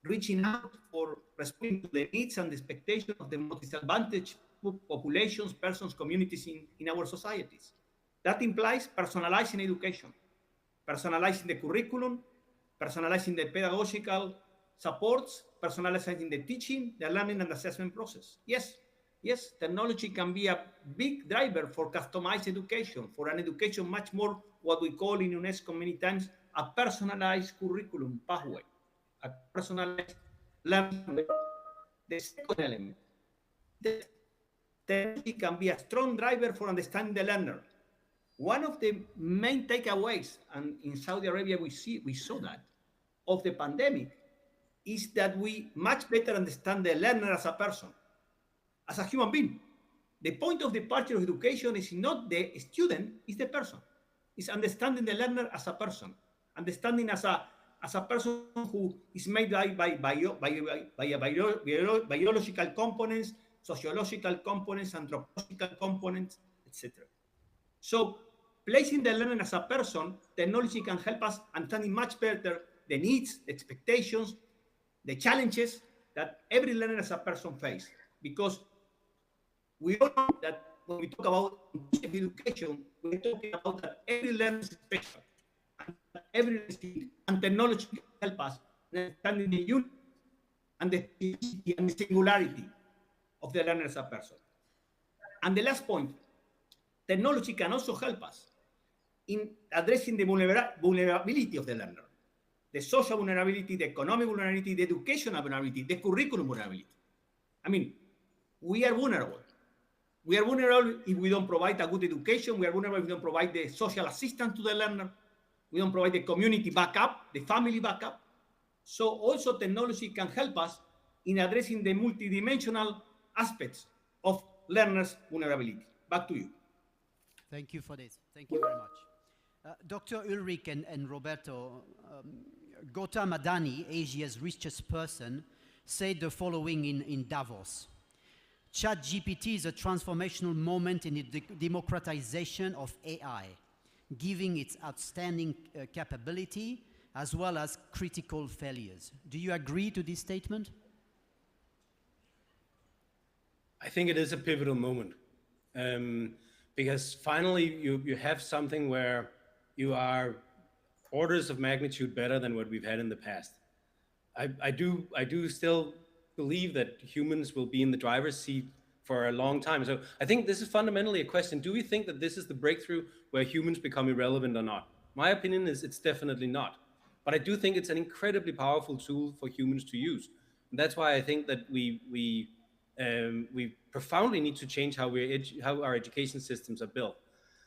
reaching out, for responding to the needs and the expectations of the most disadvantaged populations, persons, communities in our societies. That implies personalizing education, personalizing the curriculum, personalizing the pedagogical supports, personalizing the teaching, the learning and assessment process. Yes, technology can be a big driver for customized education, for an education much more what we call in UNESCO many times a personalized curriculum pathway, a personalized learning. The second element, that technology can be a strong driver for understanding the learner. One of the main takeaways, and in Saudi Arabia we saw that, of the pandemic, is that we much better understand the learner as a person, as a human being. The point of departure of education is not the student, it's the person. is understanding the learner as a person, understanding as a person who is made by biological components, sociological components, anthropological components, etc. So placing the learner as a person, technology can help us understanding much better the needs, the expectations, the challenges that every learner as a person faces. Because we all know that when we talk about inclusive education, we're talking about that every learner is special. And that every learner and technology can help us in understanding the unity and the specificity and the singularity of the learner as a person. And the last point, technology can also help us in addressing the vulnerability of the learner, the social vulnerability, the economic vulnerability, the educational vulnerability, the curriculum vulnerability. I mean, we are vulnerable. We are vulnerable if we don't provide a good education. We are vulnerable if we don't provide the social assistance to the learner. We don't provide the community backup, the family backup. So also technology can help us in addressing the multidimensional aspects of learners' vulnerability. Back to you. Thank you for this. Thank you very much. Dr. Ulrich and Roberto, Gautam Adani, Asia's richest person, said the following in Davos. ChatGPT is a transformational moment in the democratization of AI, giving its outstanding capability as well as critical failures. Do you agree to this statement? I think it is a pivotal moment because finally you have something where you are orders of magnitude better than what we've had in the past. I do still believe that humans will be in the driver's seat for a long time. So I think this is fundamentally a question. Do we think that this is the breakthrough where humans become irrelevant or not? My opinion is it's definitely not. But I do think it's an incredibly powerful tool for humans to use. And that's why I think that we profoundly need to change how our education systems are built.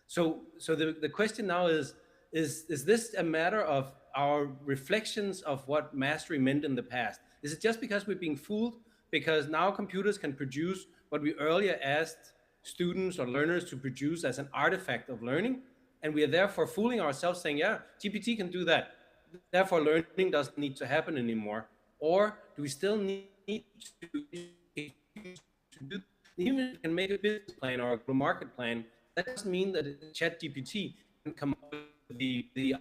So the question now is this a matter of our reflections of what mastery meant in the past? Is it just because we're being fooled? Because now computers can produce what we earlier asked students or learners to produce as an artifact of learning, and we are therefore fooling ourselves saying, yeah, GPT can do that. Therefore, learning doesn't need to happen anymore. Or do we still need to do? Even can make a business plan or a market plan. That doesn't mean that ChatGPT can come up with the idea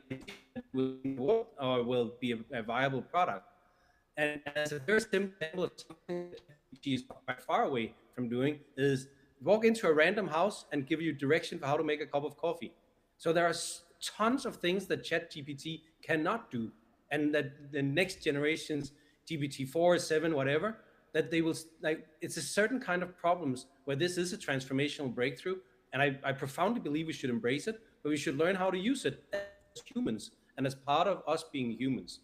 that will work or will be a viable product. And as a very simple example of something that GPT is quite far away from doing is walk into a random house and give you direction for how to make a cup of coffee. So there are tons of things that ChatGPT cannot do, and that the next generations, GPT-4, 7, whatever, that they will, like, it's a certain kind of problems where this is a transformational breakthrough, and I profoundly believe we should embrace it, but we should learn how to use it as humans and as part of us being humans.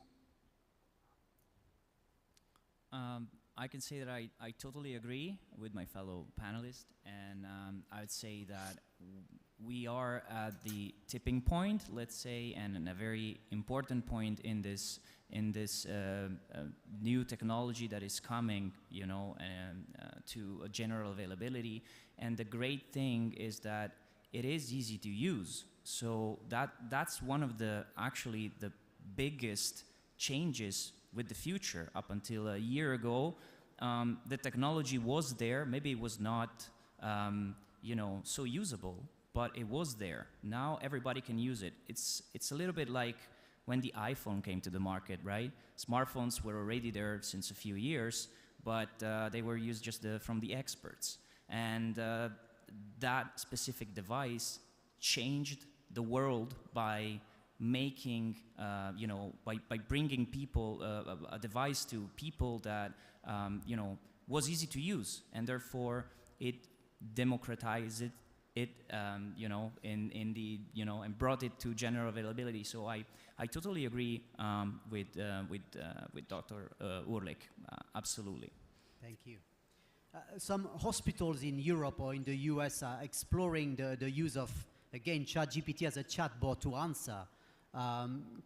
I can say that I totally agree with my fellow panelists, and I would say that we are at the tipping point, let's say, and a very important point in this new technology that is coming, you know, to a general availability. And the great thing is that it is easy to use. So that's one of the actually the biggest changes with the future. Up until a year ago, the technology was there. Maybe it was not, you know, so usable, but it was there. Now everybody can use it. It's a little bit like when the iPhone came to the market, right? Smartphones were already there since a few years, but they were used just from the experts. And that specific device changed the world by making, you know, by bringing people, a device to people that, you know, was easy to use, and therefore it democratized it, you know, in the, you know, and brought it to general availability. So I totally agree with Dr. Ulrich, absolutely. Thank you. Some hospitals in Europe or in the US are exploring the use of, again, ChatGPT as a chatbot to answer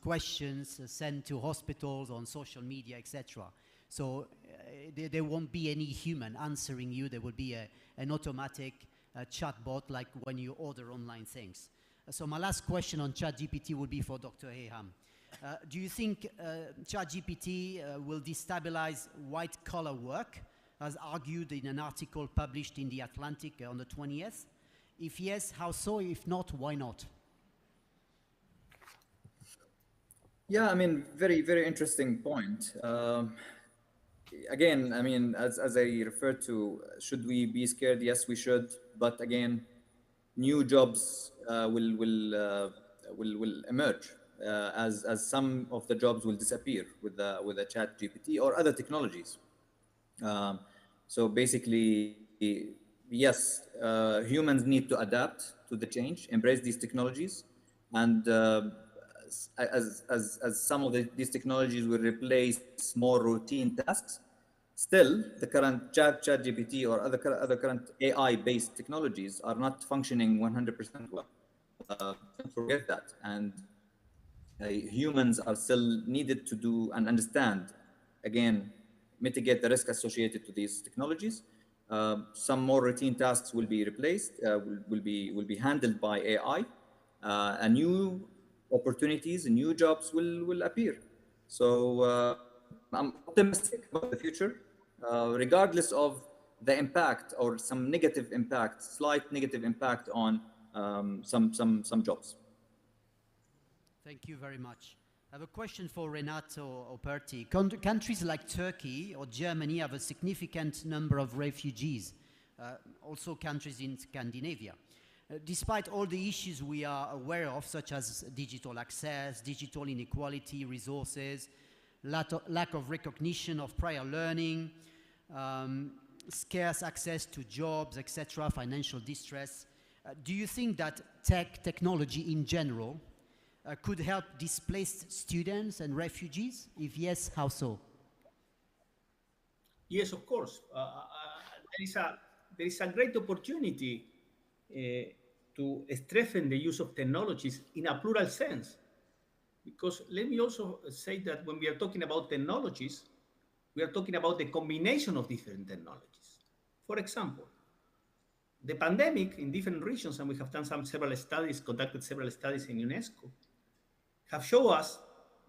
questions sent to hospitals on social media, etc. So there won't be any human answering you. There will be an automatic chatbot, like when you order online things. So my last question on ChatGPT will be for Dr. Heyham. Do you think ChatGPT will destabilize white-collar work, as argued in an article published in The Atlantic on the 20th? If yes, how so? If not, why not? Yeah, I mean, very, very interesting point. Again, I mean, as I referred to, should we be scared? Yes, we should. But again, new jobs will emerge as some of the jobs will disappear with the Chat GPT or other technologies. So basically, yes, humans need to adapt to the change, embrace these technologies, and as some of these technologies will replace more routine tasks, still the current ChatGPT or other current AI-based technologies are not functioning 100% well. Don't forget that, and humans are still needed to do and understand, again, mitigate the risk associated to these technologies. Some more routine tasks will be replaced, will be handled by AI, and new opportunities and new jobs will appear. So I'm optimistic about the future, regardless of the impact or some negative impact, slight negative impact on some jobs. Thank you very much. I have a question for Renato Operti. Countries like Turkey or Germany have a significant number of refugees, also countries in Scandinavia. Despite all the issues we are aware of, such as digital access, digital inequality, resources, lack of recognition of prior learning, scarce access to jobs, etc., financial distress, do you think that technology in general could help displaced students and refugees? If yes, how so? Yes, of course. There is a great opportunity to strengthen the use of technologies in a plural sense. Because let me also say that when we are talking about technologies, we are talking about the combination of different technologies. For example, the pandemic in different regions, and we have done several studies, conducted several studies in UNESCO, have shown us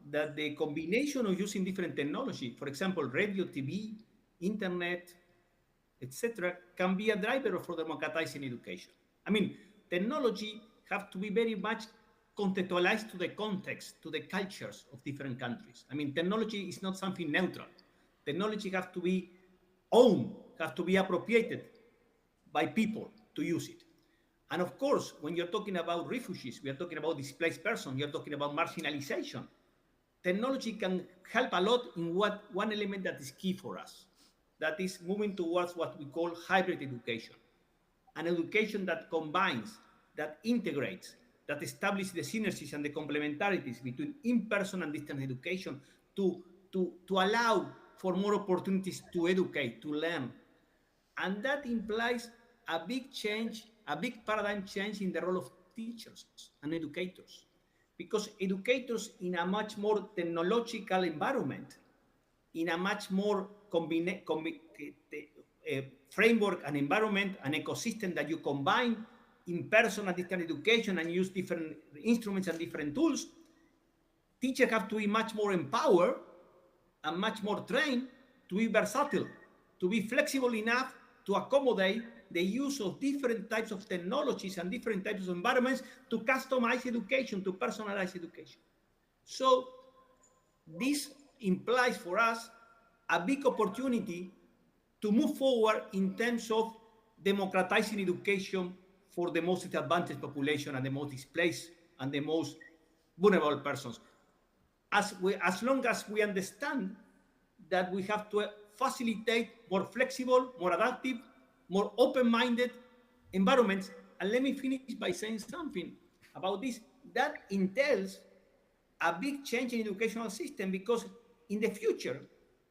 that the combination of using different technology, for example, radio, TV, internet, etc., can be a driver for democratizing education. I mean, technology have to be very much contextualized to the context, to the cultures of different countries. I mean, technology is not something neutral. Technology have to be owned, have to be appropriated by people to use it. And of course, when you're talking about refugees, we are talking about displaced persons, you're talking about marginalization. Technology can help a lot in one element that is key for us. That is moving towards what we call hybrid education. An education that combines, that integrates, that establishes the synergies and the complementarities between in-person and distance education to allow for more opportunities to educate, to learn. And that implies a big change, a big paradigm change in the role of teachers and educators. Because educators in a much more technological environment, in a much more framework and environment, an ecosystem that you combine in-person and distance education and use different instruments and different tools, teachers have to be much more empowered and much more trained to be versatile, to be flexible enough to accommodate the use of different types of technologies and different types of environments to customize education, to personalize education. So this implies for us a big opportunity to move forward in terms of democratizing education for the most disadvantaged population and the most displaced and the most vulnerable persons. As long as we understand that we have to facilitate more flexible, more adaptive, more open-minded environments. And let me finish by saying something about this. That entails a big change in educational system, because in the future,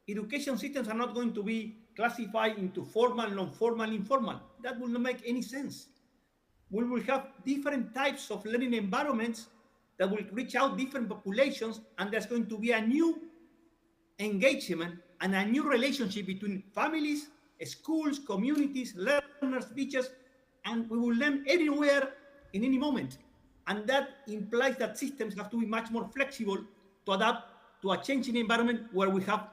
education systems are not going to be classified into formal, non-formal, informal. That will not make any sense. We will have different types of learning environments that will reach out different populations, and there's going to be a new engagement and a new relationship between families, schools, communities, learners, teachers, and we will learn anywhere, in any moment. And that implies that systems have to be much more flexible to adapt to a changing environment where we have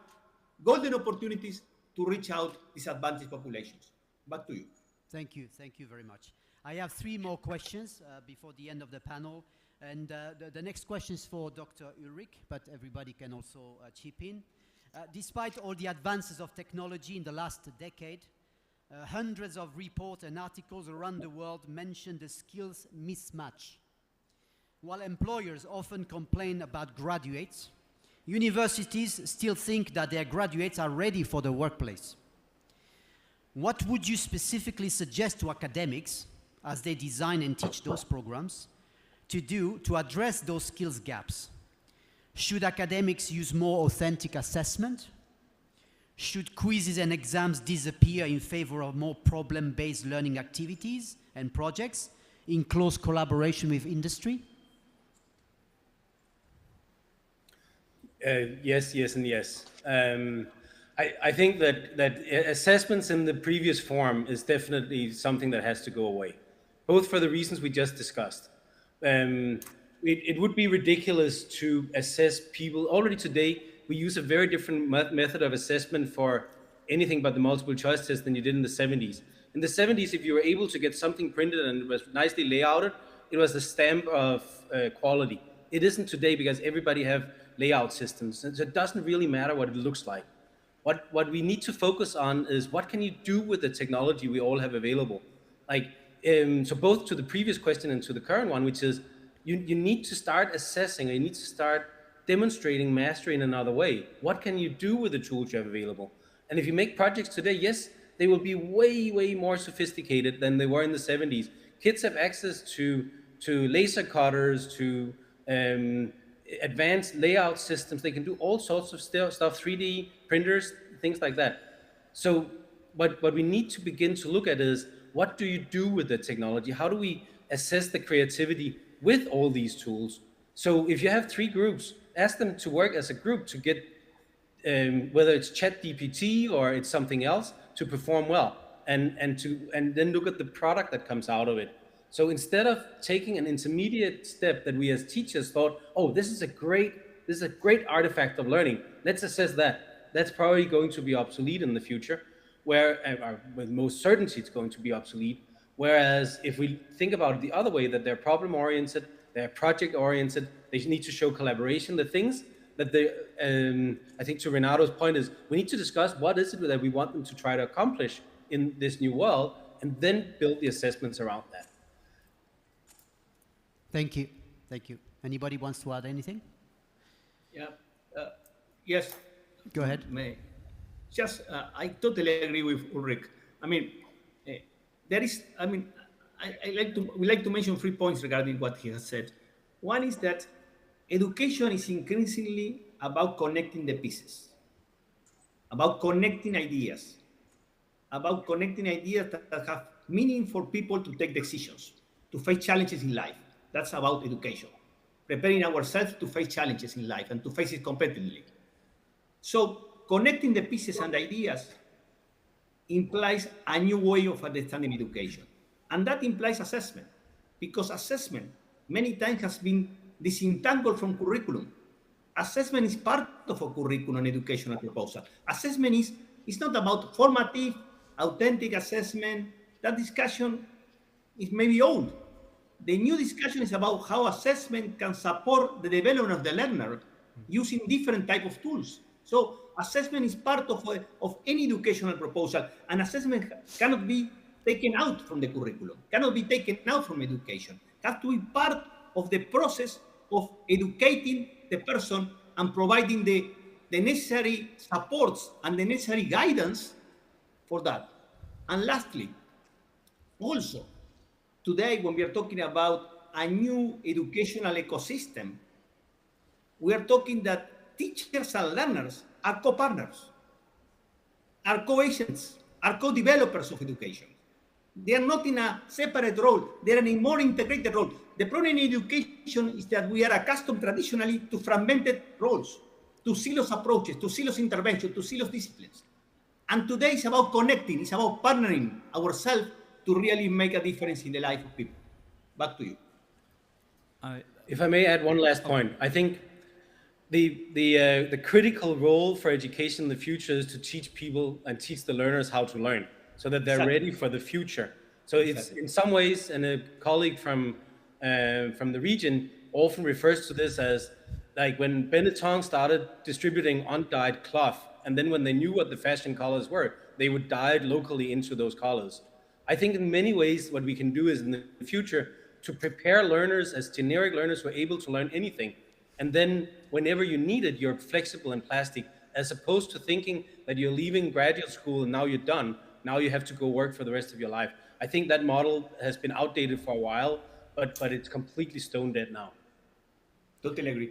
golden opportunities to reach out disadvantaged populations. Back to you. Thank you very much. I have 3 more questions before the end of the panel. And the next question is for Dr. Ulrich, but everybody can also chip in. Despite all the advances of technology in the last decade, hundreds of reports and articles around the world mention the skills mismatch. While employers often complain about graduates, universities still think that their graduates are ready for the workplace. What would you specifically suggest to academics as they design and teach those programs to do to address those skills gaps? Should academics use more authentic assessment? Should quizzes and exams disappear in favor of more problem-based learning activities and projects in close collaboration with industry? Yes, and yes. I think that assessments in the previous form is definitely something that has to go away, both for the reasons we just discussed. It would be ridiculous to assess people. Already today, we use a very different method of assessment for anything but the multiple choice test than you did in the 70s. In the 70s, if you were able to get something printed and it was nicely layouted, it was the stamp of quality. It isn't today because everybody have layout systems. And so it doesn't really matter what it looks like. What we need to focus on is what can you do with the technology we all have available? So both to the previous question and to the current one, which is you need to start assessing, or you need to start demonstrating mastery in another way. What can you do with the tools you have available? And if you make projects today, yes, they will be way, way more sophisticated than they were in the 70s. Kids have access to laser cutters, to advanced layout systems. They can do all sorts of stuff, 3D printers, things like that. So what we need to begin to look at is, what do you do with the technology? How do we assess the creativity with all these tools? So if you have 3 groups, ask them to work as a group to get, whether it's ChatGPT or it's something else, to perform well, and then look at the product that comes out of it. So instead of taking an intermediate step that we as teachers thought, oh, this is a great artifact of learning, let's assess that. That's probably going to be obsolete in the future, where with most certainty it's going to be obsolete. Whereas if we think about it the other way, that they're problem-oriented, they're project-oriented, they need to show collaboration, the things that I think to Renato's point is, we need to discuss what is it that we want them to try to accomplish in this new world, and then build the assessments around that. Thank you. Anybody wants to add anything? Yeah. Yes. Go ahead. I totally agree with Ulrich. We like to mention 3 points regarding what he has said. One is that education is increasingly about connecting the pieces, about connecting ideas that have meaning for people to take decisions, to face challenges in life. That's about education, preparing ourselves to face challenges in life and to face it competently. So connecting the pieces and ideas implies a new way of understanding education. And that implies assessment, because assessment many times has been disentangled from curriculum. Assessment is part of a curriculum educational proposal. Assessment is not about formative, authentic assessment. That discussion is maybe old. The new discussion is about how assessment can support the development of the learner using different type of tools. So assessment is part of any educational proposal, and assessment cannot be taken out from the curriculum, cannot be taken out from education. It has to be part of the process of educating the person and providing the necessary supports and the necessary guidance for that. And lastly, also, today, when we are talking about a new educational ecosystem, we are talking that teachers and learners are co-partners, are co-agents, are co-developers of education. They are not in a separate role. They are in a more integrated role. The problem in education is that we are accustomed traditionally to fragmented roles, to silos approaches, to silos intervention, to silos disciplines. And today it's about connecting, it's about partnering ourselves to really make a difference in the life of people. Back to you. If I may add one last point, I think the critical role for education in the future is to teach people and teach the learners how to learn, so that they're ready for the future. So it's in some ways, and a colleague from the region often refers to this as like when Benetton started distributing undyed cloth, and then when they knew what the fashion colors were, they would dye it locally into those colors. I think in many ways what we can do is in the future to prepare learners as generic learners who are able to learn anything. And then whenever you need it, you're flexible and plastic, as opposed to thinking that you're leaving graduate school and now you're done. Now you have to go work for the rest of your life. I think that model has been outdated for a while, but it's completely stone dead now. Totally agree.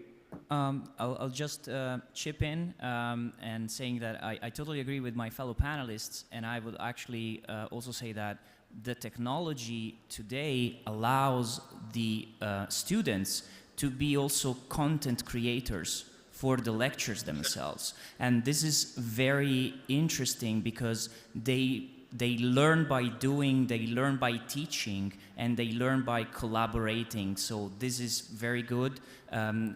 I'll just chip in and saying that I totally agree with my fellow panelists, and I would actually also say that the technology today allows the students to be also content creators for the lectures themselves. And this is very interesting because they learn by doing, they learn by teaching, and they learn by collaborating. So this is very good,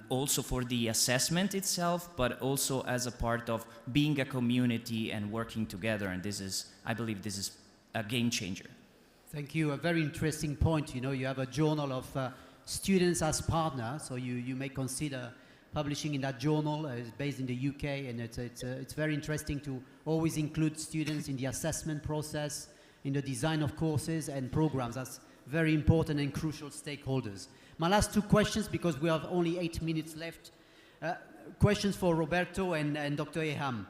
also for the assessment itself, but also as a part of being a community and working together. And this is, I believe this is a game changer. Thank you. A very interesting point. You know, you have a journal of students as partner, so you may consider publishing in that journal. It's based in the UK, and it's very interesting to always include students in the assessment process, in the design of courses and programs. That's very important and crucial stakeholders. My last two questions, because we have only 8 minutes left. Questions for Roberto and Dr. Eham.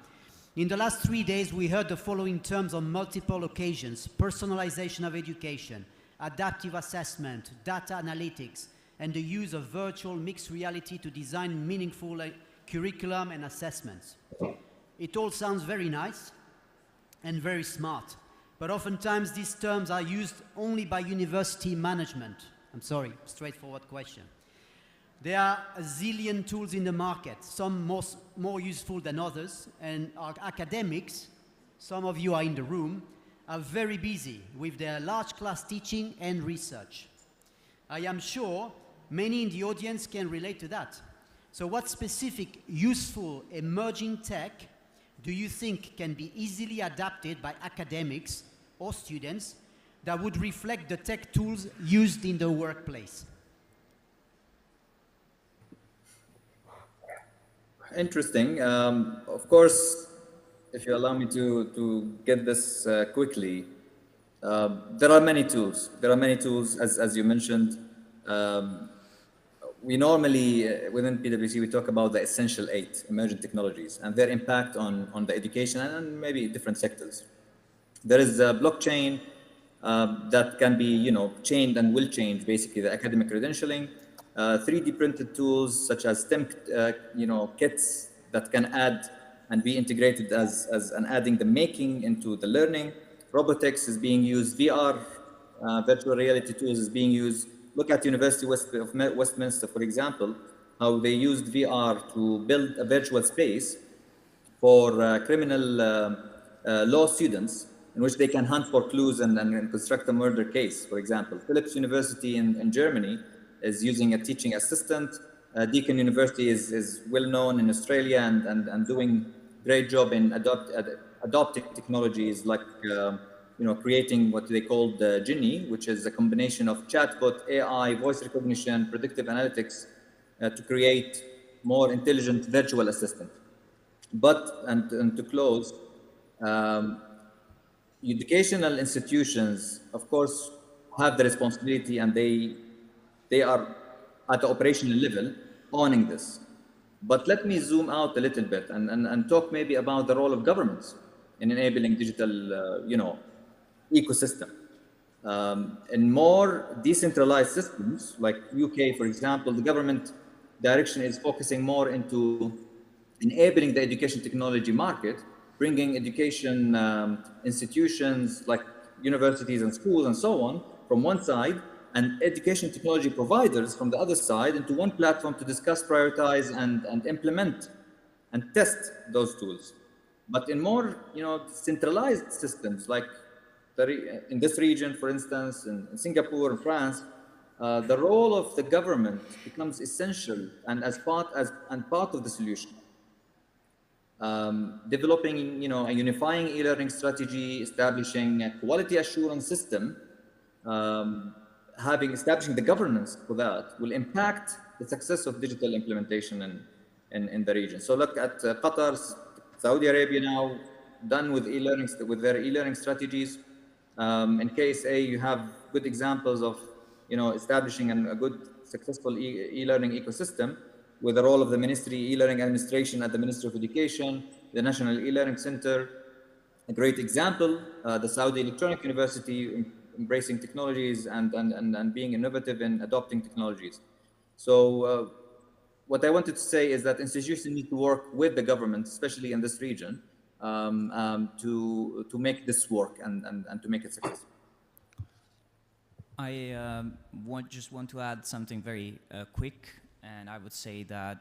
In the last 3 days, we heard the following terms on multiple occasions: personalization of education, adaptive assessment, data analytics, and the use of virtual mixed reality to design meaningful curriculum and assessments. It all sounds very nice and very smart, but oftentimes these terms are used only by university management. I'm sorry, straightforward question. There are a zillion tools in the market, some more useful than others, and our academics, some of you are in the room, are very busy with their large class teaching and research. I am sure many in the audience can relate to that. So what specific, useful, emerging tech do you think can be easily adapted by academics or students that would reflect the tech tools used in the workplace? Interesting. Of course, if you allow me to get this quickly, there are many tools. There are many tools, as you mentioned. We normally, within PwC, we talk about the essential 8 emerging technologies and their impact on the education and maybe different sectors. There is a blockchain that can be, changed and will change basically the academic credentialing. 3D printed tools such as STEM, kits that can add and be integrated as adding the making into the learning. Robotics is being used. VR, virtual reality tools is being used. Look at University of Westminster, for example, how they used VR to build a virtual space for criminal law students in which they can hunt for clues and construct a murder case, for example. Philipps University in Germany is using a teaching assistant. Deakin University is well known in Australia and doing great job in adopting technologies like creating what they call the Genie, which is a combination of chatbot, AI, voice recognition, predictive analytics to create more intelligent virtual assistant. But, and to close, educational institutions, of course, have the responsibility, and they are at the operational level owning this. But let me zoom out a little bit and talk maybe about the role of governments in enabling digital, ecosystem. In more decentralized systems, like UK, for example, the government direction is focusing more into enabling the education technology market, bringing education institutions like universities and schools and so on from one side, and education technology providers from the other side into one platform to discuss, prioritize, and implement and test those tools. But in more, centralized systems, like in this region, for instance, in Singapore and France, the role of the government becomes essential and part of the solution. Developing, a unifying e-learning strategy, establishing a quality assurance system, establishing the governance for that will impact the success of digital implementation in the region. So look at Qatar, Saudi Arabia now done with e-learning, with their e-learning strategies. In KSA, you have good examples of, establishing a good, successful e-learning ecosystem with the role of the Ministry e-learning administration at the Ministry of Education, the National e-learning Center. A great example, the Saudi Electronic University embracing technologies and being innovative in adopting technologies. So what I wanted to say is that institutions need to work with the government, especially in this region, to make this work and to make it successful. I just want to add something very quick, and I would say that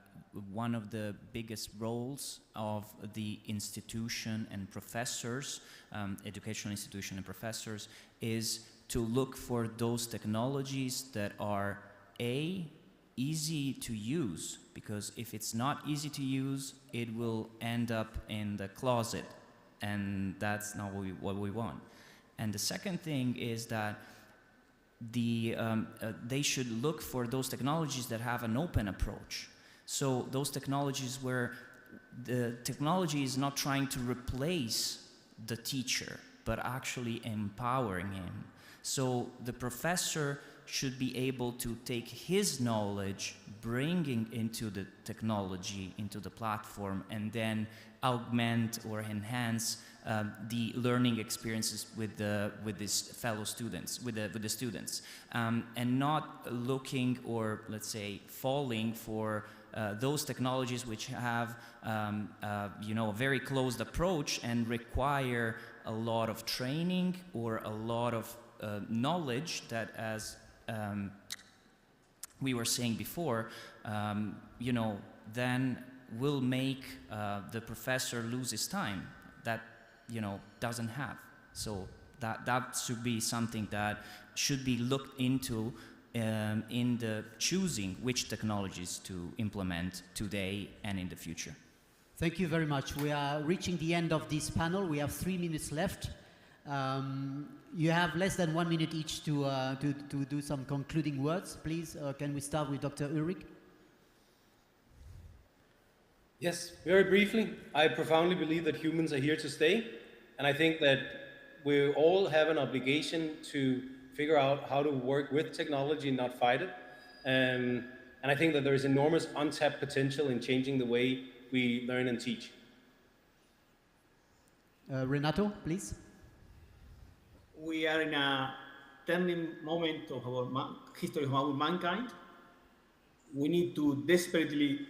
one of the biggest roles of the institution and professors, educational institution and professors, is to look for those technologies that are easy to use, because if it's not easy to use, it will end up in the closet, and that's not what we want. And the second thing is that they should look for those technologies that have an open approach. So those technologies where the technology is not trying to replace the teacher, but actually empowering him. So the professor should be able to take his knowledge, bringing into the technology, into the platform, and then augment or enhance the learning experiences with his fellow students, with the students, and not looking or, let's say, falling for those technologies which have a very closed approach and require a lot of training or a lot of knowledge that, as we were saying before, then will make the professor lose his time that doesn't have. So that should be something that should be looked into in the choosing which technologies to implement today and in the future. Thank you very much. We are reaching the end of this panel. We have 3 minutes left. You have less than 1 minute each to do some concluding words. Please, can we start with Dr. Ulrich? Yes, very briefly, I profoundly believe that humans are here to stay. And I think that we all have an obligation to figure out how to work with technology and not fight it. And I think that there is enormous untapped potential in changing the way we learn and teach. Renato, please. We are in a turning moment of our history of our mankind. We need to desperately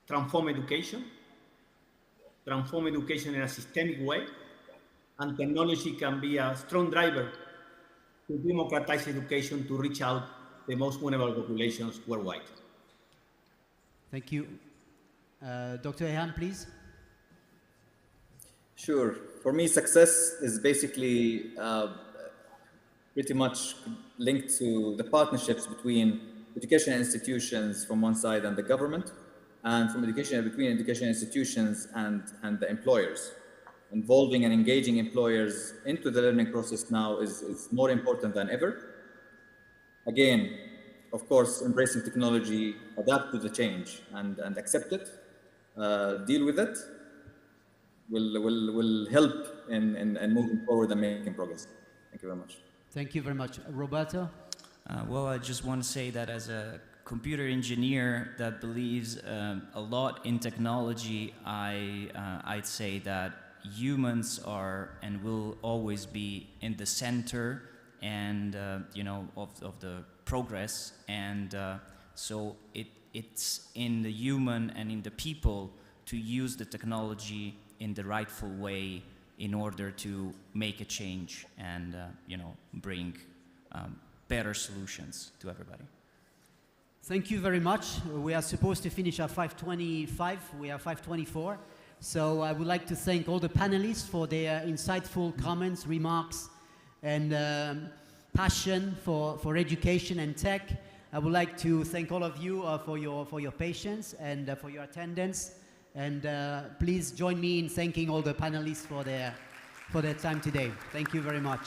transform education in a systemic way, and technology can be a strong driver to democratize education to reach out the most vulnerable populations worldwide. Thank you. Dr. Ehan, please. Sure. For me, success is basically pretty much linked to the partnerships between educational institutions from one side and the government, and between education institutions and the employers. Involving and engaging employers into the learning process now is more important than ever. Again, of course, embracing technology, adapt to the change and accept it, deal with it, will help in moving forward and making progress. Thank you very much. Thank you very much. Roberto? Well, I just want to say that as a computer engineer that believes a lot in technology, I'd say that humans are and will always be in the center and of the progress, and so it's in the human and in the people to use the technology in the rightful way in order to make a change and bring better solutions to everybody. Thank you very much. We are supposed to finish at 5:25. We are 5:24. So I would like to thank all the panelists for their insightful comments, remarks, and passion for education and tech. I would like to thank all of you for your patience and for your attendance. And please join me in thanking all the panelists for their time today. Thank you very much.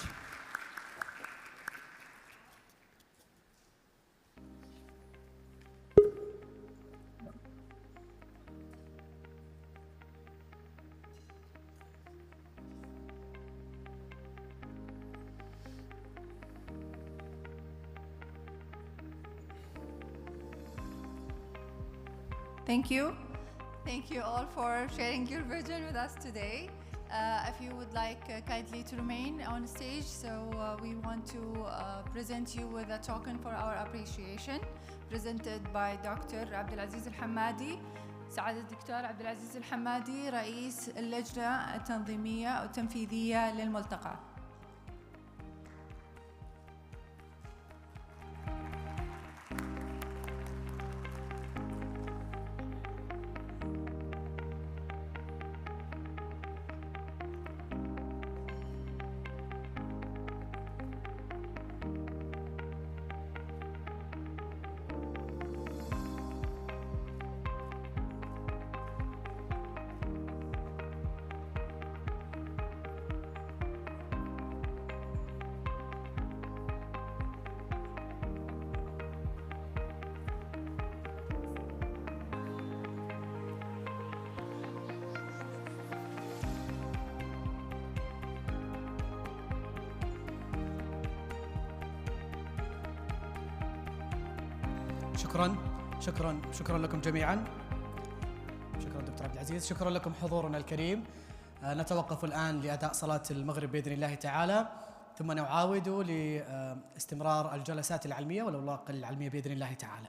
Thank you. Thank you all for sharing your vision with us today. If you would like kindly to remain on stage, so we want to present you with a token for our appreciation presented by Dr. Abdulaziz Al-Hammadi. سعادة الدكتور عبد العزيز الحمادي رئيس اللجنة التنظيمية أو التنفيذية للملتقى. شكرا لكم جميعا. شكرا دكتور عبد العزيز، شكرا لكم حضورنا الكريم. نتوقف الآن لأداء صلاة المغرب بإذن الله تعالى، ثم نعاود لاستمرار الجلسات العلمية والأوراق العلمية بإذن الله تعالى.